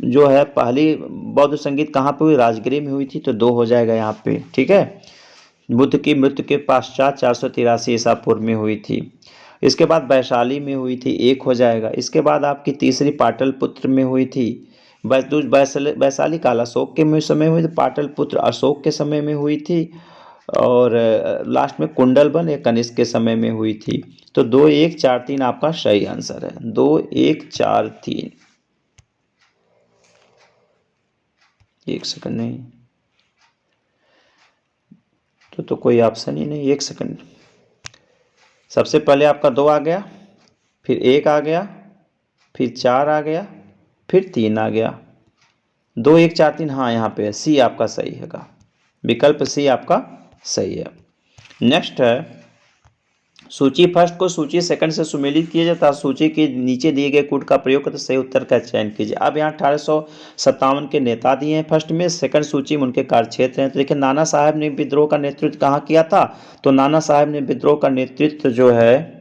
S1: जो है पहली बौद्ध संगीत कहाँ पे हुई? राजगिरी में हुई थी, तो 2 हो जाएगा यहाँ पे, ठीक है। बुद्ध की मृत्यु के पश्चात 483 ईसा पूर्व में हुई थी। इसके बाद वैशाली में हुई थी, 1 हो जाएगा। इसके बाद आपकी तीसरी पाटलिपुत्र में हुई थी। वैशाली काल अशोक के समय में हुई थी, पाटलिपुत्र अशोक के समय में हुई थी। और लास्ट में कुंडलवन या कनिष्क के समय में हुई थी। तो 2, 1, 4, 3 आपका सही आंसर है। 2, 1, 4, 3। एक सेकंड, नहीं तो कोई ऑप्शन ही नहीं। एक सेकंड, सबसे पहले आपका 2 आ गया, फिर 1 आ गया, फिर 4 आ गया, फिर 3 आ गया। 2, 1, 4, 3, हाँ यहाँ पे है, सी आपका सही हैगा। विकल्प सी आपका सही है। नेक्स्ट है, सूची फर्स्ट को सूची सेकंड से सुमेलित किया जाता है। सूची के नीचे दिए गए कूट का प्रयोग करके सही उत्तर का चयन कीजिए। अब यहाँ 1857 के नेता दिए हैं फर्स्ट में, सेकंड सूची में उनके कार्यक्षेत्र हैं। तो देखिए नाना साहब ने विद्रोह का नेतृत्व कहाँ किया था? तो नाना साहब ने विद्रोह का नेतृत्व जो है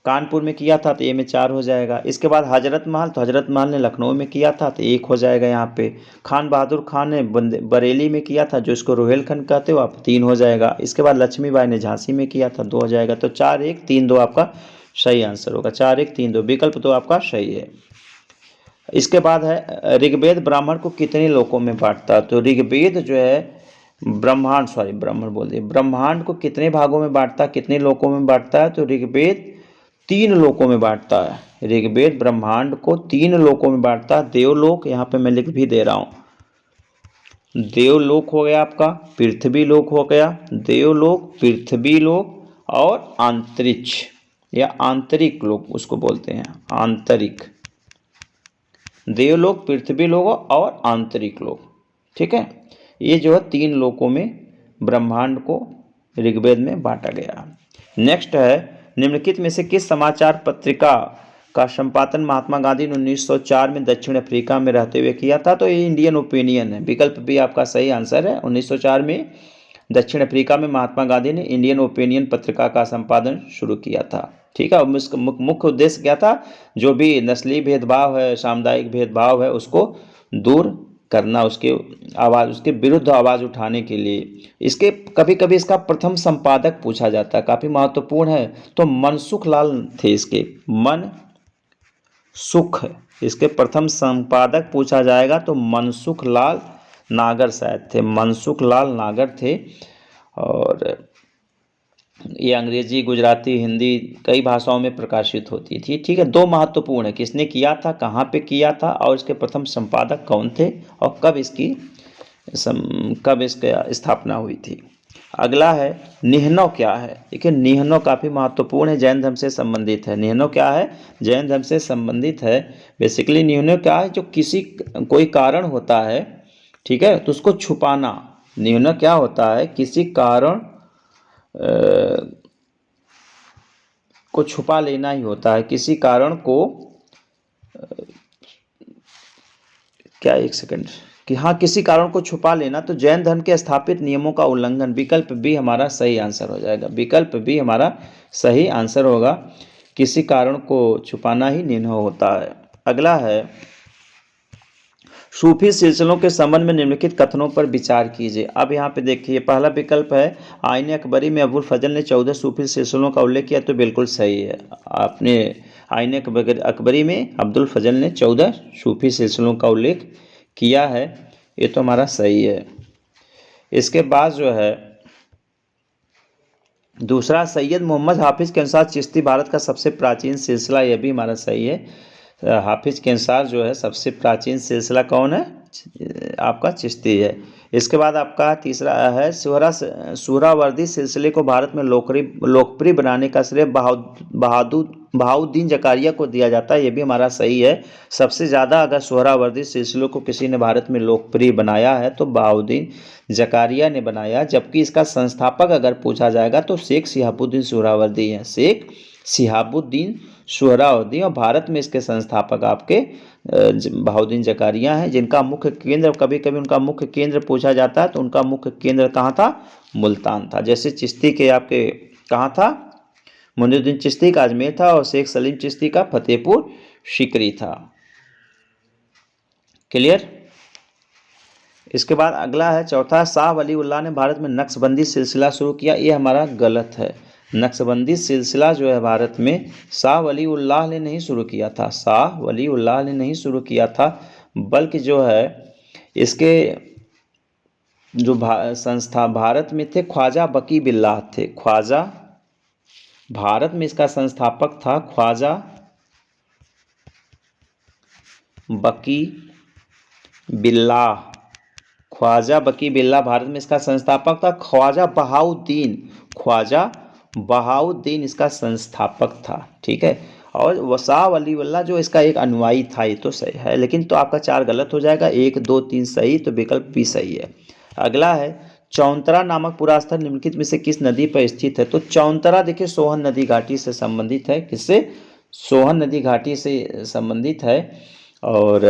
S1: कानपुर में किया था, तो ए में 4 हो जाएगा। इसके बाद हजरत महल, तो हजरत महल ने लखनऊ में किया था, तो 1 हो जाएगा यहाँ पे। खान बहादुर खान ने बरेली में किया था, जो इसको रोहेलखंड कहते हो आप, 3 हो जाएगा। इसके बाद लक्ष्मीबाई ने झांसी में किया था, 2 हो जाएगा। तो 4, 1, 3, 2 आपका सही आंसर होगा। 4, 1, 3, 2 विकल्प 2 आपका सही है। इसके बाद है ऋग्वेद ब्राह्मण को कितने लोकों में बांटता? तो ऋग्वेद जो है ब्रह्मांड, सॉरी ब्राह्मण बोल दिए, ब्रह्मांड को कितने भागों में बांटता है, कितने लोकों में बांटता है? तो ऋग्वेद 3 लोकों में बांटता है। ऋग्वेद ब्रह्मांड को 3 लोकों में बांटता है। देवलोक, यहाँ पे मैं लिख भी दे रहा हूँ, देवलोक हो गया आपका, पृथ्वी लोक हो गया, देवलोक, पृथ्वी लोक और अंतरिक्ष या आंतरिक लोक उसको बोलते हैं, आंतरिक। देवलोक, पृथ्वी लोक और आंतरिक लोक, ठीक है। ये जो है 3 लोकों में ब्रह्मांड को ऋग्वेद में बांटा गया। नेक्स्ट है, निम्नलिखित में से किस समाचार पत्रिका का संपादन महात्मा गांधी ने 1904 में दक्षिण अफ्रीका में रहते हुए किया था? तो ये इंडियन ओपिनियन है, विकल्प भी आपका सही आंसर है। 1904 में दक्षिण अफ्रीका में महात्मा गांधी ने इंडियन ओपिनियन पत्रिका का संपादन शुरू किया था, ठीक है। और उसका मुख्य उद्देश्य क्या था? जो भी नस्ली भेदभाव है, सामुदायिक भेदभाव है, उसको दूर करना, उसके उसके विरुद्ध आवाज़ उठाने के लिए। इसके कभी कभी इसका प्रथम संपादक पूछा जाता है, काफ़ी महत्वपूर्ण है। तो मनसुख लाल थे इसके, मन सुख, इसके प्रथम संपादक पूछा जाएगा तो मनसुख लाल नागर शायद थे, मनसुख लाल नागर थे। और ये अंग्रेजी, गुजराती, हिंदी कई भाषाओं में प्रकाशित होती थी, ठीक है। 2 महत्वपूर्ण है, किसने किया था, कहाँ पे किया था और इसके प्रथम संपादक कौन थे और कब इसकी स्थापना हुई थी। अगला है, निहनव क्या है? देखिए निहनव काफ़ी महत्वपूर्ण है, जैन धर्म से संबंधित है। निहनव क्या है? जैन धर्म से संबंधित है। बेसिकली निहनव क्या है? जो किसी कोई कारण होता है, ठीक है, तो उसको छुपाना। निहनव क्या होता है? किसी कारण को छुपा लेना ही होता है, किसी कारण को क्या, एक सेकंड, कि हाँ किसी कारण को छुपा लेना। तो जैन धर्म के स्थापित नियमों का उल्लंघन, विकल्प बी हमारा सही आंसर हो जाएगा, विकल्प बी हमारा सही आंसर होगा। किसी कारण को छुपाना ही निहनव होता है। अगला है, सूफी सिलसिलों के संबंध में निम्नलिखित कथनों पर विचार कीजिए। अब यहाँ पे देखिए, पहला विकल्प है आईने अकबरी में अबुल फजल ने 14 सूफी सिलसिलों का उल्लेख किया, तो बिल्कुल सही है। आपने आईने अकबरी में अब्दुल फजल ने 14 सूफी सिलसिलों का उल्लेख किया है, ये तो हमारा सही है। इसके बाद जो है दूसरा, सैयद मोहम्मद हाफिज़ के अनुसार चिश्ती भारत का सबसे प्राचीन सिलसिला, यह भी हमारा सही है। हाफिज़ के अनुसार जो है सबसे प्राचीन सिलसिला कौन है? आपका चिश्ती है। इसके बाद आपका तीसरा है, सुहरावर्दी सिलसिले को भारत में लोकप्रिय बनाने का श्रेय बहाउद्दीन जकारिया को दिया जाता है, ये भी हमारा सही है। सबसे ज़्यादा अगर सुहरावर्दी सिलसिले को किसी ने भारत में लोकप्रिय बनाया है तो बहाउद्दीन जकारिया ने बनाया। जबकि इसका संस्थापक अगर पूछा जाएगा तो शेख शिहाबुद्दीन सुहरावर्दी हैं, शेख शिहाबुद्दीन सुहरावर्दी। और भारत में इसके संस्थापक आपके बहाउद्दीन जकारिया हैं, जिनका मुख्य केंद्र, कभी कभी उनका मुख्य केंद्र पूछा जाता है तो उनका मुख्य केंद्र कहाँ था? मुल्तान था। जैसे चिश्ती के आपके कहाँ था? मुइनुद्दीन चिश्ती का अजमेर था और शेख सलीम चिश्ती का फतेहपुर सीकरी था। क्लियर? इसके बाद अगला है चौथा, शाह वली उल्लाह ने भारत में नक्शबंदी सिलसिला शुरू किया, ये हमारा गलत है। नक्शबंदी सिलसिला जो है भारत में शाह वली उल्लाह ने नहीं शुरू किया था, शाह वली उल्लाह ने नहीं शुरू किया था, बल्कि जो है इसके जो संस्था भारत में थे ख्वाजा बकी बिल्लाह थे। ख्वाजा, भारत में इसका संस्थापक था ख्वाजा बकी बिल्लाह। ख्वाजा बकी बिल्लाह भारत में इसका संस्थापक था। ख्वाजा बहाउद्दीन इसका संस्थापक था, ठीक है। और शाह वली उल्लाह जो इसका एक अनुयायी था, ये तो सही है। लेकिन तो आपका 4 गलत हो जाएगा, 1, 2, 3 सही, तो विकल्प भी सही है। अगला है, चौंतरा नामक पूरा स्थल निम्नलिखित में से किस नदी पर स्थित है? तो चौंतरा देखिए सोहन नदी घाटी से संबंधित है। किससे? सोहन नदी घाटी से संबंधित है। और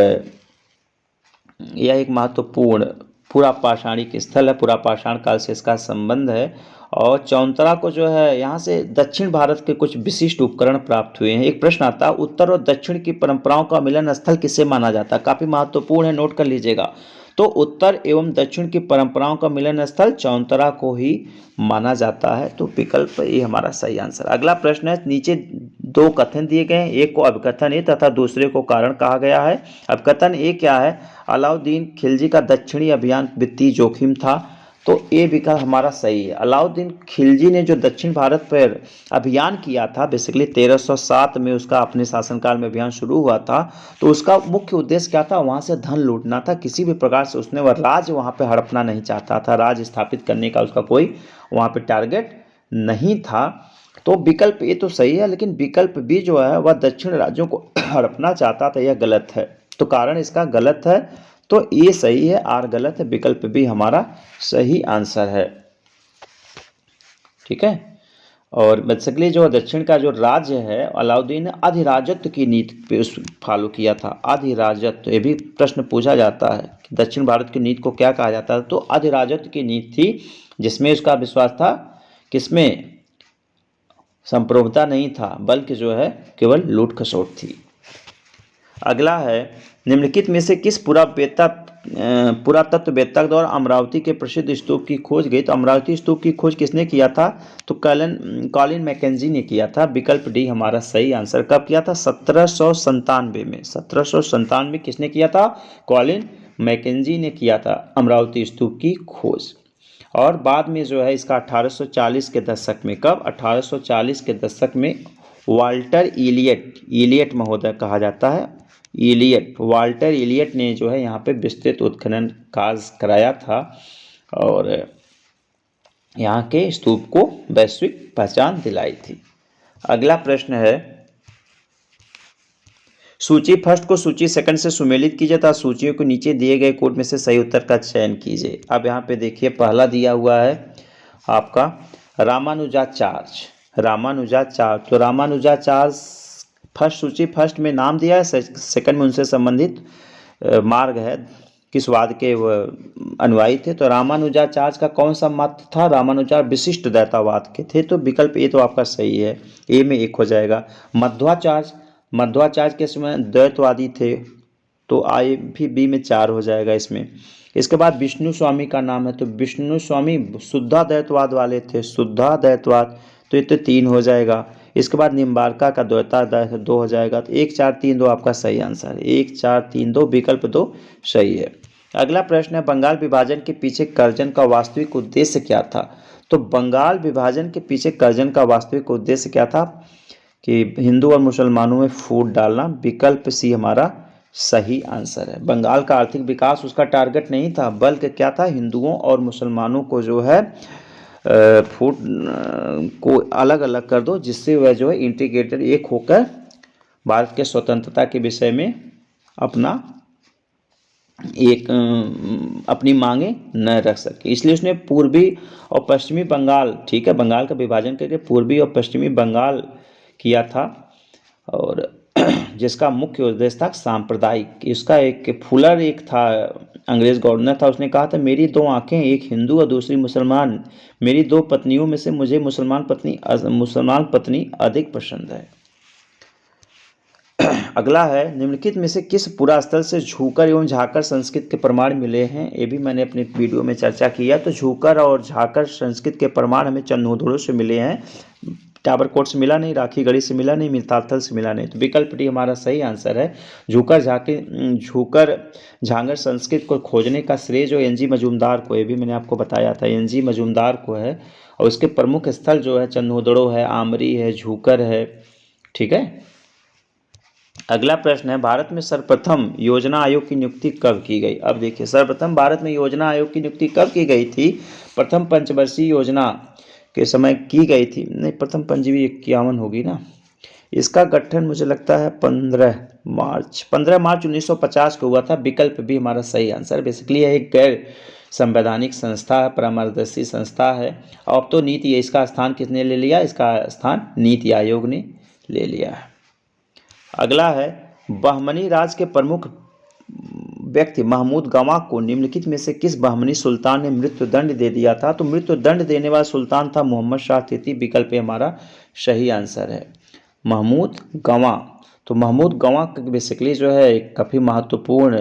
S1: यह एक महत्वपूर्ण पूरा पाषाणिक स्थल है, पूरा पाषाण काल से इसका संबंध है। और चौंतरा को जो है यहाँ से दक्षिण भारत के कुछ विशिष्ट उपकरण प्राप्त हुए हैं। एक प्रश्न आता है, उत्तर और दक्षिण की परंपराओं का मिलन स्थल किसे माना जाता है? काफ़ी महत्वपूर्ण है, नोट कर लीजिएगा। तो उत्तर एवं दक्षिण की परंपराओं का मिलन स्थल चौंतरा को ही माना जाता है, तो विकल्प ये हमारा सही आंसर। अगला प्रश्न है, नीचे 2 कथन दिए गए हैं, एक को अभिकथन ए तथा दूसरे को कारण कहा गया है। अभिकथन ए क्या है? अलाउद्दीन खिलजी का दक्षिणी अभियान वित्तीय जोखिम था। तो ये विकल्प हमारा सही है। अलाउद्दीन खिलजी ने जो दक्षिण भारत पर अभियान किया था, बेसिकली 1307 में उसका अपने शासनकाल में अभियान शुरू हुआ था, तो उसका मुख्य उद्देश्य क्या था? वहाँ से धन लूटना था। किसी भी प्रकार से उसने वह राज्य वहाँ पे हड़पना नहीं चाहता था, राज्य स्थापित करने का उसका कोई वहाँ पे टारगेट नहीं था। तो विकल्प ए तो सही है, लेकिन विकल्प बी जो है वह दक्षिण राज्यों को हड़पना चाहता था, यह गलत है। तो कारण इसका गलत है, तो ए सही है, आर गलत है, विकल्प बी हमारा सही आंसर है। ठीक है। और बेसिकली जो दक्षिण का जो राज्य है, अलाउद्दीन ने अधिराजत्व की नीति पे उस फॉलो किया था। अधिराजत्व, ये भी प्रश्न पूछा जाता है कि दक्षिण भारत की नीति को क्या कहा जाता है, तो अधिराजत्व की नीति थी, जिसमें उसका विश्वास था किसमें? संप्रभुता नहीं था, बल्कि जो है केवल लूट खसोट थी। अगला है, निम्नलिखित में से किस पुरातत्ववेत्ता द्वारा अमरावती के प्रसिद्ध स्तूप की खोज गई? तो अमरावती स्तूप की खोज किसने किया था? तो कॉलिन मैकेंजी ने किया था। विकल्प डी हमारा सही आंसर। कब किया था? 1797 में। 1797 में किसने किया था? कॉलिन मैकेंजी ने किया था अमरावती स्तूप की खोज। और बाद में जो है इसका 1840 के दशक में, कब? 1840 के दशक में वाल्टर इलियट महोदय कहा जाता है, वाल्टर इलियट ने जो है यहाँ पे विस्तृत उत्खनन कार्य कराया था और यहाँ के स्तूप को वैश्विक पहचान दिलाई थी। अगला प्रश्न है, सूची फर्स्ट को सूची सेकंड से सुमेलित कीजिए तथा सूचियों को नीचे दिए गए कोड में से सही उत्तर का चयन कीजिए। अब यहाँ पे देखिए, पहला दिया हुआ है आपका रामानुजाचार्य। तो रामानुजाचार्य फर्स्ट, सूची फर्स्ट में नाम दिया है, सेकंड में उनसे संबंधित मार्ग है, किस वाद के अनुयायी थे। तो रामानुजाचार्य का कौन सा मत था? रामानुजाचार्य विशिष्ट द्वैतवाद के थे। तो विकल्प ए तो आपका सही है, ए में 1 हो जाएगा। मध्वाचार्य के समय द्वैतवादी थे, तो आई भी बी में 4 हो जाएगा इसमें। इसके बाद विष्णु स्वामी का नाम है, तो विष्णु स्वामी शुद्धाद्वैतवाद वाले थे, शुद्धाद्वैतवाद, तो ये तो 3 हो जाएगा। इसके बाद निम्बार्का का द्वैताद्वैत 2 हो जाएगा। तो 1 4 3 2 आपका सही आंसर है। 1 4 3 2 विकल्प 2 सही है। अगला प्रश्न है, बंगाल विभाजन के पीछे कर्जन का वास्तविक उद्देश्य क्या था? तो बंगाल विभाजन के पीछे कर्जन का वास्तविक उद्देश्य क्या था? कि हिंदू और मुसलमानों में फूट डालना। विकल्प सी हमारा सही आंसर है। बंगाल का आर्थिक विकास उसका टारगेट नहीं था, बल्कि क्या था? हिंदुओं और मुसलमानों को जो है फूट को अलग अलग कर दो, जिससे वह जो है इंटीग्रेटेड एक होकर भारत के स्वतंत्रता के विषय में अपनी मांगे न रख सके। इसलिए उसने पूर्वी और पश्चिमी बंगाल, ठीक है, बंगाल का विभाजन करके पूर्वी और पश्चिमी बंगाल किया था, और जिसका मुख्य उद्देश्य था सांप्रदायिक। इसका एक फुलर एक था, अंग्रेज गवर्नर था, उसने कहा था मेरी 2 आंखें, एक हिंदू और दूसरी मुसलमान, मेरी 2 पत्नियों में से मुझे मुसलमान पत्नी अधिक पसंद है। अगला है, निम्नलिखित में से किस पुरास्थल से झूकर एवं झाकर संस्कृत के प्रमाण मिले हैं? ये भी मैंने अपने वीडियो में चर्चा किया। तो झूकर और झाकर संस्कृत के प्रमाण हमें चंदोदड़ो से मिले हैं, टाबरकोट से मिला नहीं, राखीगढ़ी से मिला नहीं, मितालथल से मिला नहीं। तो विकल्प डी हमारा सही आंसर है। झूकर झांगर संस्कृत को खोजने का श्रेय जो एन जी मजूमदार को, ये भी मैंने आपको बताया था, एन जी मजूमदार को है। और उसके प्रमुख स्थल जो है चंदोदड़ो है, आमरी है, झूकर है। ठीक है। अगला प्रश्न है, भारत में सर्वप्रथम योजना आयोग की नियुक्ति कब की गई? अब देखिए, सर्वप्रथम भारत में योजना आयोग की नियुक्ति कब की गई थी? प्रथम पंचवर्षीय योजना के समय की गई थी। नहीं, प्रथम पंजीवी 51 होगी ना। इसका गठन मुझे लगता है 15 मार्च 1950 को हुआ था। विकल्प भी हमारा सही आंसर। बेसिकली यह एक गैर संवैधानिक संस्था है, परामर्शदर्शी संस्था है। अब तो नीति, इसका स्थान किसने ले लिया? इसका स्थान नीति आयोग ने ले लिया है। अगला है, बहमनी राज के प्रमुख व्यक्ति महमूद गवां को निम्नलिखित में से किस बहमनी सुल्तान ने मृत्युदंड दे दिया था? तो मृत्युदंड देने वाला सुल्तान था मोहम्मद शाह तृतीय। विकल्प हमारा सही आंसर है, महमूद गवां। तो महमूद गवां बेसिकली जो है काफ़ी महत्वपूर्ण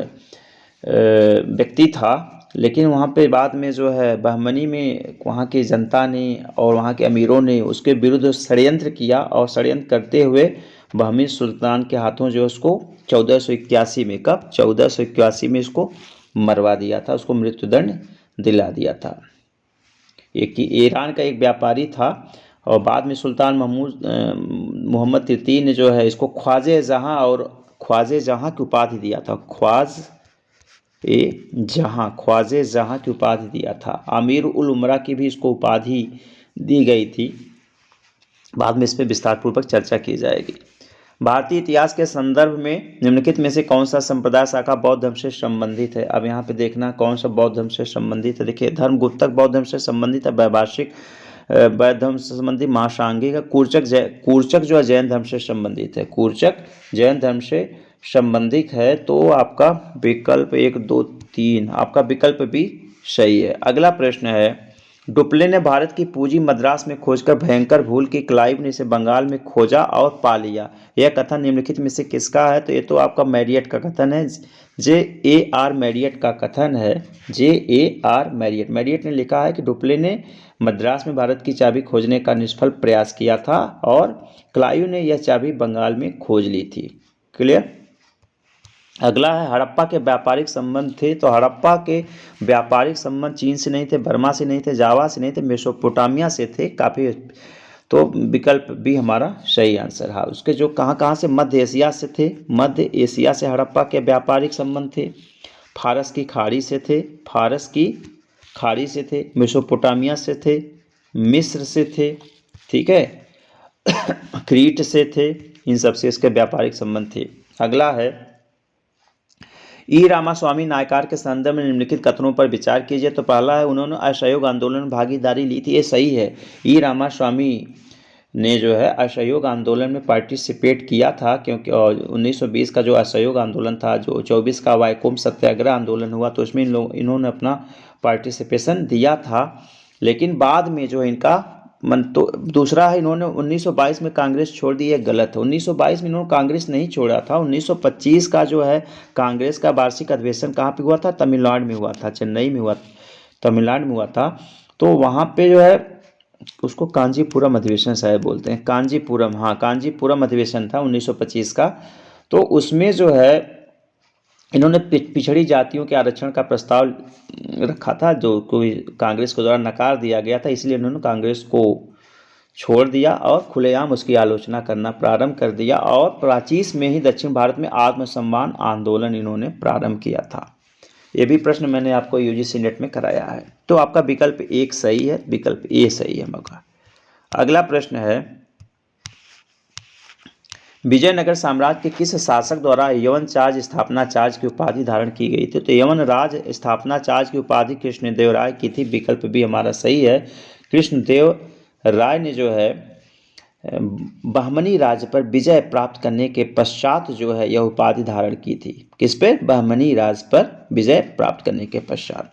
S1: व्यक्ति था, लेकिन वहाँ पे बाद में जो है बहमनी में वहाँ की जनता ने और वहाँ के अमीरों ने उसके विरुद्ध षड्यंत्र किया, और षड्यंत्र करते हुए बहमनी सुल्तान के हाथों जो उसको 1481 में, कब? 1481 में इसको मरवा दिया था, उसको मृत्युदंड दिला दिया था। एक ईरान का एक व्यापारी था और बाद में सुल्तान मोहम्मद तृतीय ने जो है इसको ख्वाजे जहाँ की उपाधि दिया था। ख्वाजे जहाँ की उपाधि दिया था। अमीर उल उमरा की भी इसको उपाधि दी गई थी। बाद में इस पर विस्तार पूर्वक चर्चा की जाएगी। भारतीय इतिहास के संदर्भ में निम्नलिखित में से कौन सा संप्रदाय शाखा बौद्ध धर्म से संबंधित है। अब यहाँ पे देखना कौन सा बौद्ध धर्म से संबंधित है। देखिए, धर्मगुप्तक बौद्ध धर्म से संबंधित है, वैभाषिक बौद्ध धर्म से संबंधित, महासांगी का कूर्चक जो है जैन धर्म से संबंधित है। कूर्चक जैन धर्म से संबंधित है, तो आपका विकल्प 1, 2, 3 आपका विकल्प भी सही है। अगला प्रश्न है, डुप्ले ने भारत की पूंजी मद्रास में खोजकर भयंकर भूल की, क्लाइव ने इसे बंगाल में खोजा और पा लिया। यह कथन निम्नलिखित में से किसका है। तो ये तो आपका मैरियट का कथन है, J.A.R. मैरियट का कथन है। J.A.R. मैरियट ने लिखा है कि डुप्ले ने मद्रास में भारत की चाबी खोजने का निष्फल प्रयास किया था और क्लाइव ने यह चाबी बंगाल में खोज ली थी। क्लियर। अगला है, हड़प्पा के व्यापारिक संबंध थे। तो हड़प्पा के व्यापारिक संबंध चीन से नहीं थे, बर्मा से नहीं थे, जावा से नहीं थे, मेसोपोटामिया से थे काफ़ी। तो विकल्प भी हमारा सही आंसर है। उसके जो कहाँ से, मध्य एशिया से थे। मध्य एशिया से हड़प्पा के व्यापारिक संबंध थे। फारस की खाड़ी से थे, मेसोपोटामिया से थे, मिस्र से थे, ठीक है, क्रीट से थे। इन सबसे इसके व्यापारिक संबंध थे। अगला है, ई रामास्वामी नायकार के संदर्भ में निम्नलिखित कथनों पर विचार कीजिए। तो पहला है, उन्होंने असहयोग आंदोलन में भागीदारी ली थी। ये सही है। ई रामास्वामी ने जो है असहयोग आंदोलन में पार्टिसिपेट किया था, क्योंकि 1920 का जो असहयोग आंदोलन था, जो 24 का वाइकोम सत्याग्रह आंदोलन हुआ, तो उसमें इन्होंने अपना पार्टिसिपेशन दिया था। लेकिन बाद में जो इनका तो दूसरा है, इन्होंने 1922 में कांग्रेस छोड़ दी। है गलत है। 1922 में इन्होंने कांग्रेस नहीं छोड़ा था। 1925 का जो है कांग्रेस का वार्षिक अधिवेशन कहाँ पे हुआ था, तमिलनाडु में हुआ था, चेन्नई में हुआ, तमिलनाडु में हुआ था। तो वहाँ पे जो है उसको कांजीपुरम अधिवेशन शायद बोलते हैं, कांजीपुरम, हाँ कांजीपुरम अधिवेशन था 1925 का। तो उसमें जो है इन्होंने पिछड़ी जातियों के आरक्षण का प्रस्ताव रखा था, जो कोई कांग्रेस के द्वारा नकार दिया गया था। इसलिए इन्होंने कांग्रेस को छोड़ दिया और खुलेआम उसकी आलोचना करना प्रारंभ कर दिया, और 25 में ही दक्षिण भारत में आत्मसम्मान आंदोलन इन्होंने प्रारंभ किया था। ये भी प्रश्न मैंने आपको यूजीसी नेट में कराया है। तो आपका विकल्प 1 सही है, विकल्प ए सही है मौका। अगला प्रश्न है, विजयनगर साम्राज्य के किस शासक द्वारा यवन चार्ज स्थापनाचार्य की उपाधि धारण की गई थी। तो यवन राज स्थापनाचार्य की उपाधि कृष्णदेव राय की थी। विकल्प भी हमारा सही है। कृष्णदेव राय ने जो है बहमनी राज्य पर विजय प्राप्त करने के पश्चात जो है यह उपाधि धारण की थी। किस पे, बहमनी राज्य पर विजय प्राप्त करने के पश्चात।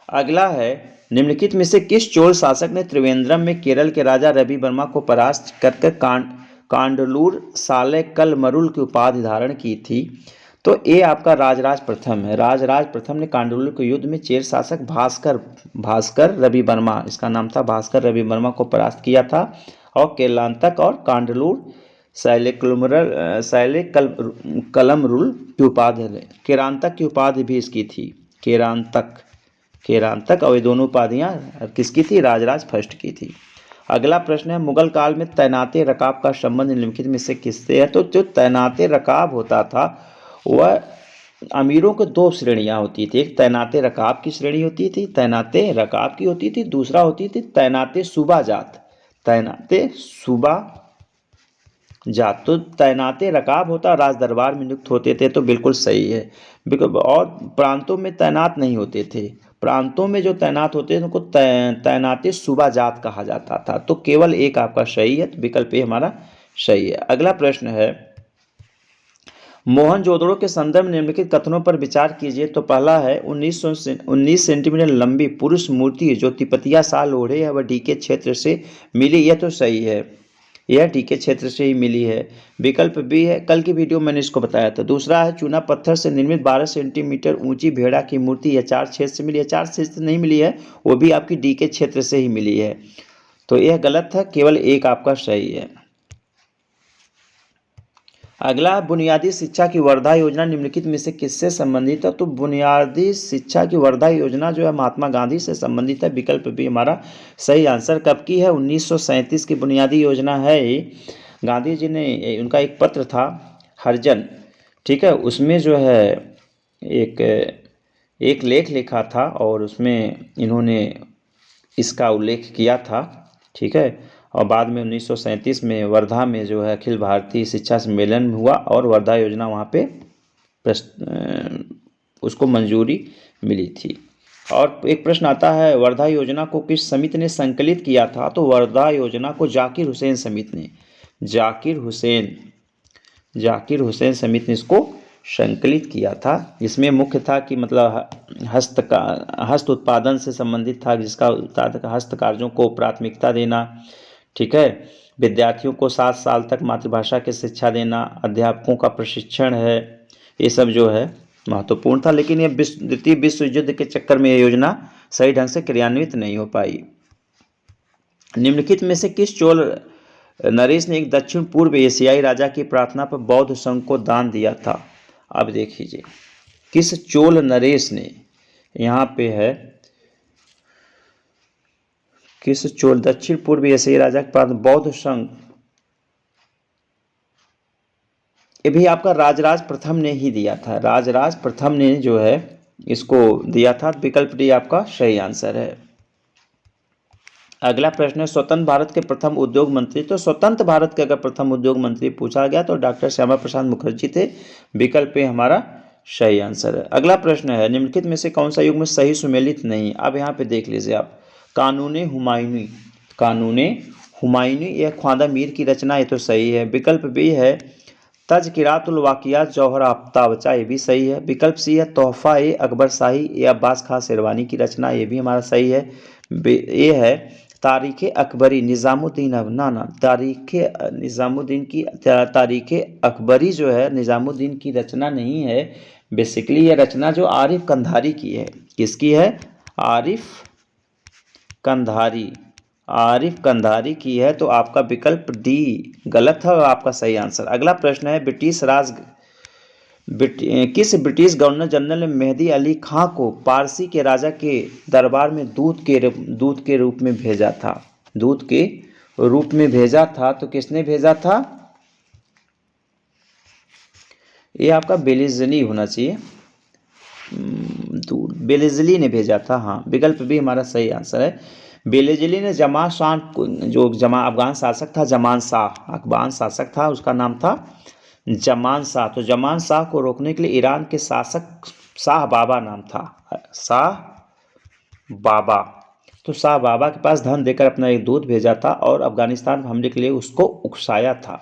S1: अगला है, निम्नलिखित में से किस चोल शासक ने त्रिवेंद्रम में केरल के राजा रवि वर्मा को परास्त करके कांडलूर सालेकलमरुल की उपाधि धारण की थी। तो ये आपका राजराज प्रथम है। राजराज प्रथम ने कांडलूर के युद्ध में चेर शासक भास्कर रवि वर्मा, इसका नाम था भास्कर रवि वर्मा, को परास्त किया था। और केरलांतक और कांडलूर सालेकलमरुल की उपाधि, केरांतक की उपाधि भी इसकी थी। केरांतक और ये दोनों उपाधियां किसकी थी, राजराज फर्स्ट की थी। अगला प्रश्न है, मुगल काल में तैनाते रकाब का संबंध निम्नलिखित में से किससे है। तो जो तैनाते रकाब होता था वह अमीरों को 2 श्रेणियां होती थी। एक तैनाते रकाब की श्रेणी होती थी, तैनाते रकाब की होती थी। दूसरा होती थी तैनाते सूबा जात, तैनाते सूबा जात। तो तैनाते रकाब होता, राज दरबार में नियुक्त होते थे। तो बिल्कुल सही है। और प्रांतों में तैनात नहीं होते थे। प्रांतों में जो तैनात होते थे उनको तैनाते सूबा जात कहा जाता था। तो केवल एक आपका सही है, तो विकल्प ए हमारा सही है। अगला प्रश्न है, मोहनजोदड़ो के संदर्भ में निम्नलिखित कथनों पर विचार कीजिए। तो पहला है, 19 सेंटीमीटर लंबी पुरुष मूर्ति जो तिपतिया साल ओढ़े है वह डीके क्षेत्र से मिली। यह तो सही है, यह डीके क्षेत्र से ही मिली है। विकल्प बी है, कल की वीडियो मैंने इसको बताया था। दूसरा है, चूना पत्थर से निर्मित 12 सेंटीमीटर ऊंची भेड़ा की मूर्ति एचआर क्षेत्र से मिली। एचआर क्षेत्र से नहीं मिली है, वो भी आपकी डीके क्षेत्र से ही मिली है। तो यह गलत है, केवल एक आपका सही है। अगला, बुनियादी शिक्षा की वर्धा योजना निम्नलिखित में से किससे संबंधित है? तो बुनियादी शिक्षा की वर्धा योजना जो है महात्मा गांधी से संबंधित है। विकल्प भी हमारा सही आंसर। कब की है? 1937 की बुनियादी योजना है। गांधी जी ने, उनका एक पत्र था हरिजन, ठीक है, उसमें जो है एक एक लेख लिखा था और उसमें इन्होंने इसका उल्लेख किया था, ठीक है। और बाद में 1937 में वर्धा में जो है अखिल भारतीय शिक्षा सम्मेलन हुआ और वर्धा योजना वहाँ पे उसको मंजूरी मिली थी। और एक प्रश्न आता है, वर्धा योजना को किस समिति ने संकलित किया था? तो वर्धा योजना को जाकिर हुसैन समिति ने, जाकिर हुसैन समिति ने इसको संकलित किया था। इसमें मुख्य था कि मतलब हस्त उत्पादन से संबंधित था, जिसका हस्त कार्यों को प्राथमिकता देना, ठीक है। विद्यार्थियों को 7 साल तक मातृभाषा की शिक्षा देना, अध्यापकों का प्रशिक्षण है, ये सब जो है महत्वपूर्ण था। लेकिन ये द्वितीय विश्व युद्ध के चक्कर में ये योजना सही ढंग से क्रियान्वित नहीं हो पाई। निम्नलिखित में से किस चोल नरेश ने एक दक्षिण पूर्व एशियाई राजा की प्रार्थना पर बौद्ध संघ को दान दिया था? अब देख लीजिए, किस चोल नरेश ने, यहाँ पे है किस चोल दक्षिण पूर्व एशियाई राजा के प्रार्थना बौद्ध संघ, ये भी आपका राजराज प्रथम ने ही दिया था। राजराज प्रथम ने जो है इसको दिया था। विकल्प डी आपका सही आंसर है। अगला प्रश्न है, स्वतंत्र भारत के प्रथम उद्योग मंत्री। तो स्वतंत्र भारत के अगर प्रथम उद्योग मंत्री पूछा गया तो डॉक्टर श्यामा प्रसाद मुखर्जी थे। विकल्प ए हमारा सही आंसर है। अगला प्रश्न है, निम्नलिखित में से कौन सा युग में सही सुमेलित नहीं? अब यहाँ पे देख लीजिए आप, कानून हुमायूनी यह ख्वाजा मीर की रचना, ये तो सही है। विकल्प बी है तज़किरातुल वाक़ियात जौहर आफ्ताबचा, ये भी सही है। विकल्प सी है तोहफ़ा ए अकबर शाही ये अब्बास खां शेरवानी की रचना, ये भी हमारा सही है। ये है तारीख़ अकबरी निज़ामुद्दीन, तारीख़ अकबरी जो है निज़ामुद्दीन की रचना नहीं है। बेसिकली ये रचना जो आरिफ कंधारी की है। किसकी है? आरिफ कंधारी की है। तो आपका विकल्प डी गलत है और आपका सही आंसर। अगला प्रश्न है, किस ब्रिटिश गवर्नर जनरल ने मेहदी अली खां को पारसी के राजा के दरबार में दूत के रूप में भेजा था? तो किसने भेजा था? ये आपका बेलिजली होना चाहिए, बेलिजली ने भेजा था। हाँ, विकल्प भी हमारा सही आंसर है। बेलिजली ने जमान शाह, जो अफगान शासक था, अफगान शासक था, उसका नाम था जमान शाह। तो जमान शाह को रोकने के लिए ईरान के शासक शाह बाबा नाम था, शाह बाबा। तो शाह बाबा के पास धन देकर अपना एक दूत भेजा था और अफगानिस्तान पर हमले के लिए उसको उकसाया था।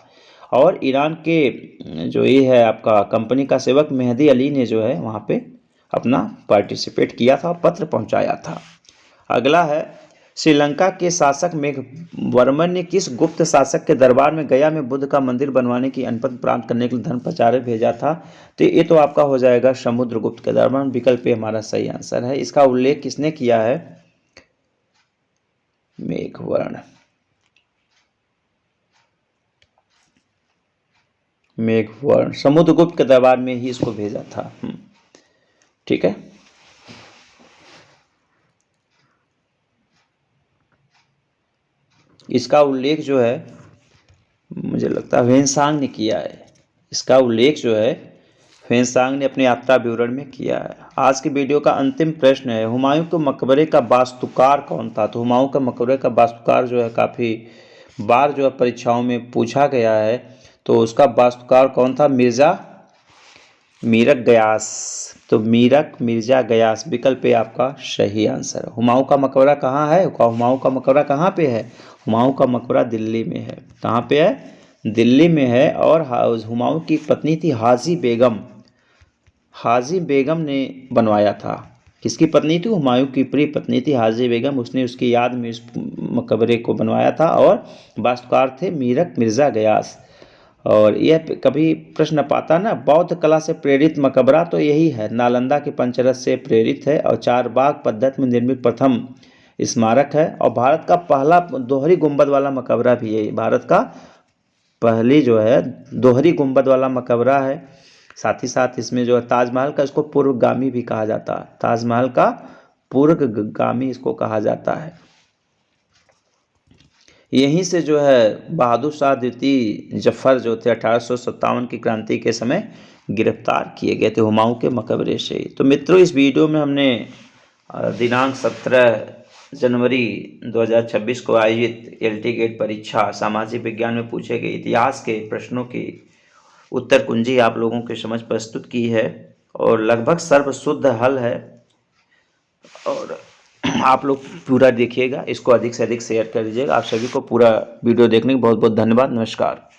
S1: और ईरान के जो ये है आपका कंपनी का सेवक मेहदी अली ने जो है वहाँ पे अपना पार्टिसिपेट किया था, पत्र पहुँचाया था। अगला है, श्रीलंका के शासक मेघवर्मन ने किस गुप्त शासक के दरबार में गया में बुद्ध का मंदिर बनवाने की अनुमति प्राप्त करने के लिए धन प्रचार भेजा था? तो ये तो आपका हो जाएगा समुद्रगुप्त के दरबार। विकल्प ए हमारा सही आंसर है। इसका उल्लेख किसने किया है? मेघवर्ण समुद्रगुप्त के दरबार में ही इसको भेजा था। ठीक है। इसका उल्लेख जो है मुझे लगता है ह्वेनसांग ने किया है। इसका उल्लेख जो है ह्वेनसांग ने अपने यात्रा विवरण में किया है। आज की वीडियो का अंतिम प्रश्न है, हुमायूं के मकबरे का वास्तुकार कौन था? तो हुमायूं का मकबरे का वास्तुकार जो है काफ़ी बार जो है परीक्षाओं में पूछा गया है। तो उसका वास्तुकार कौन था? मीरक गयास। तो मिर्जा गयास विकल्प पे आपका सही आंसर है। हुमायूं का मकबरा कहाँ है? हुमायूं का मकबरा कहाँ पे है? हुमायूं का मकबरा दिल्ली में है। कहाँ पे है? दिल्ली में है। और हुमायूं की पत्नी थी हाजी बेगम ने बनवाया था। किसकी पत्नी थी? हुमायूं की प्रिय पत्नी थी हाजी बेगम, उसने उसकी याद में इस मकबरे को बनवाया था। और वास्तुकार थे मिर्जा गयास। और यह कभी प्रश्न पाता ना, बौद्ध कला से प्रेरित मकबरा तो यही है, नालंदा के पंचरथ से प्रेरित है और चारबाग पद्धति में निर्मित प्रथम स्मारक है। और भारत का पहला दोहरी गुंबद वाला मकबरा भी है। भारत का पहली जो है दोहरी गुंबद वाला मकबरा है। साथ ही साथ इसमें जो है ताजमहल का इसको पूर्वगामी भी कहा जाता है, ताजमहल का पूर्वगामी इसको कहा जाता है। यहीं से जो है बहादुर शाह द्वितीय जफर जो थे 1857 की क्रांति के समय गिरफ्तार किए गए थे हुमायूं के मकबरे से। तो मित्रों, इस वीडियो में हमने दिनांक 17 जनवरी 2026 को आयोजित एलटी गेट परीक्षा सामाजिक विज्ञान में पूछे गए इतिहास के प्रश्नों की उत्तर कुंजी आप लोगों के समझ प्रस्तुत की है और लगभग सर्वशुद्ध हल है। और आप लोग पूरा देखिएगा, इसको अधिक से अधिक शेयर कर दीजिएगा। आप सभी को पूरा वीडियो देखने के बहुत बहुत धन्यवाद। नमस्कार।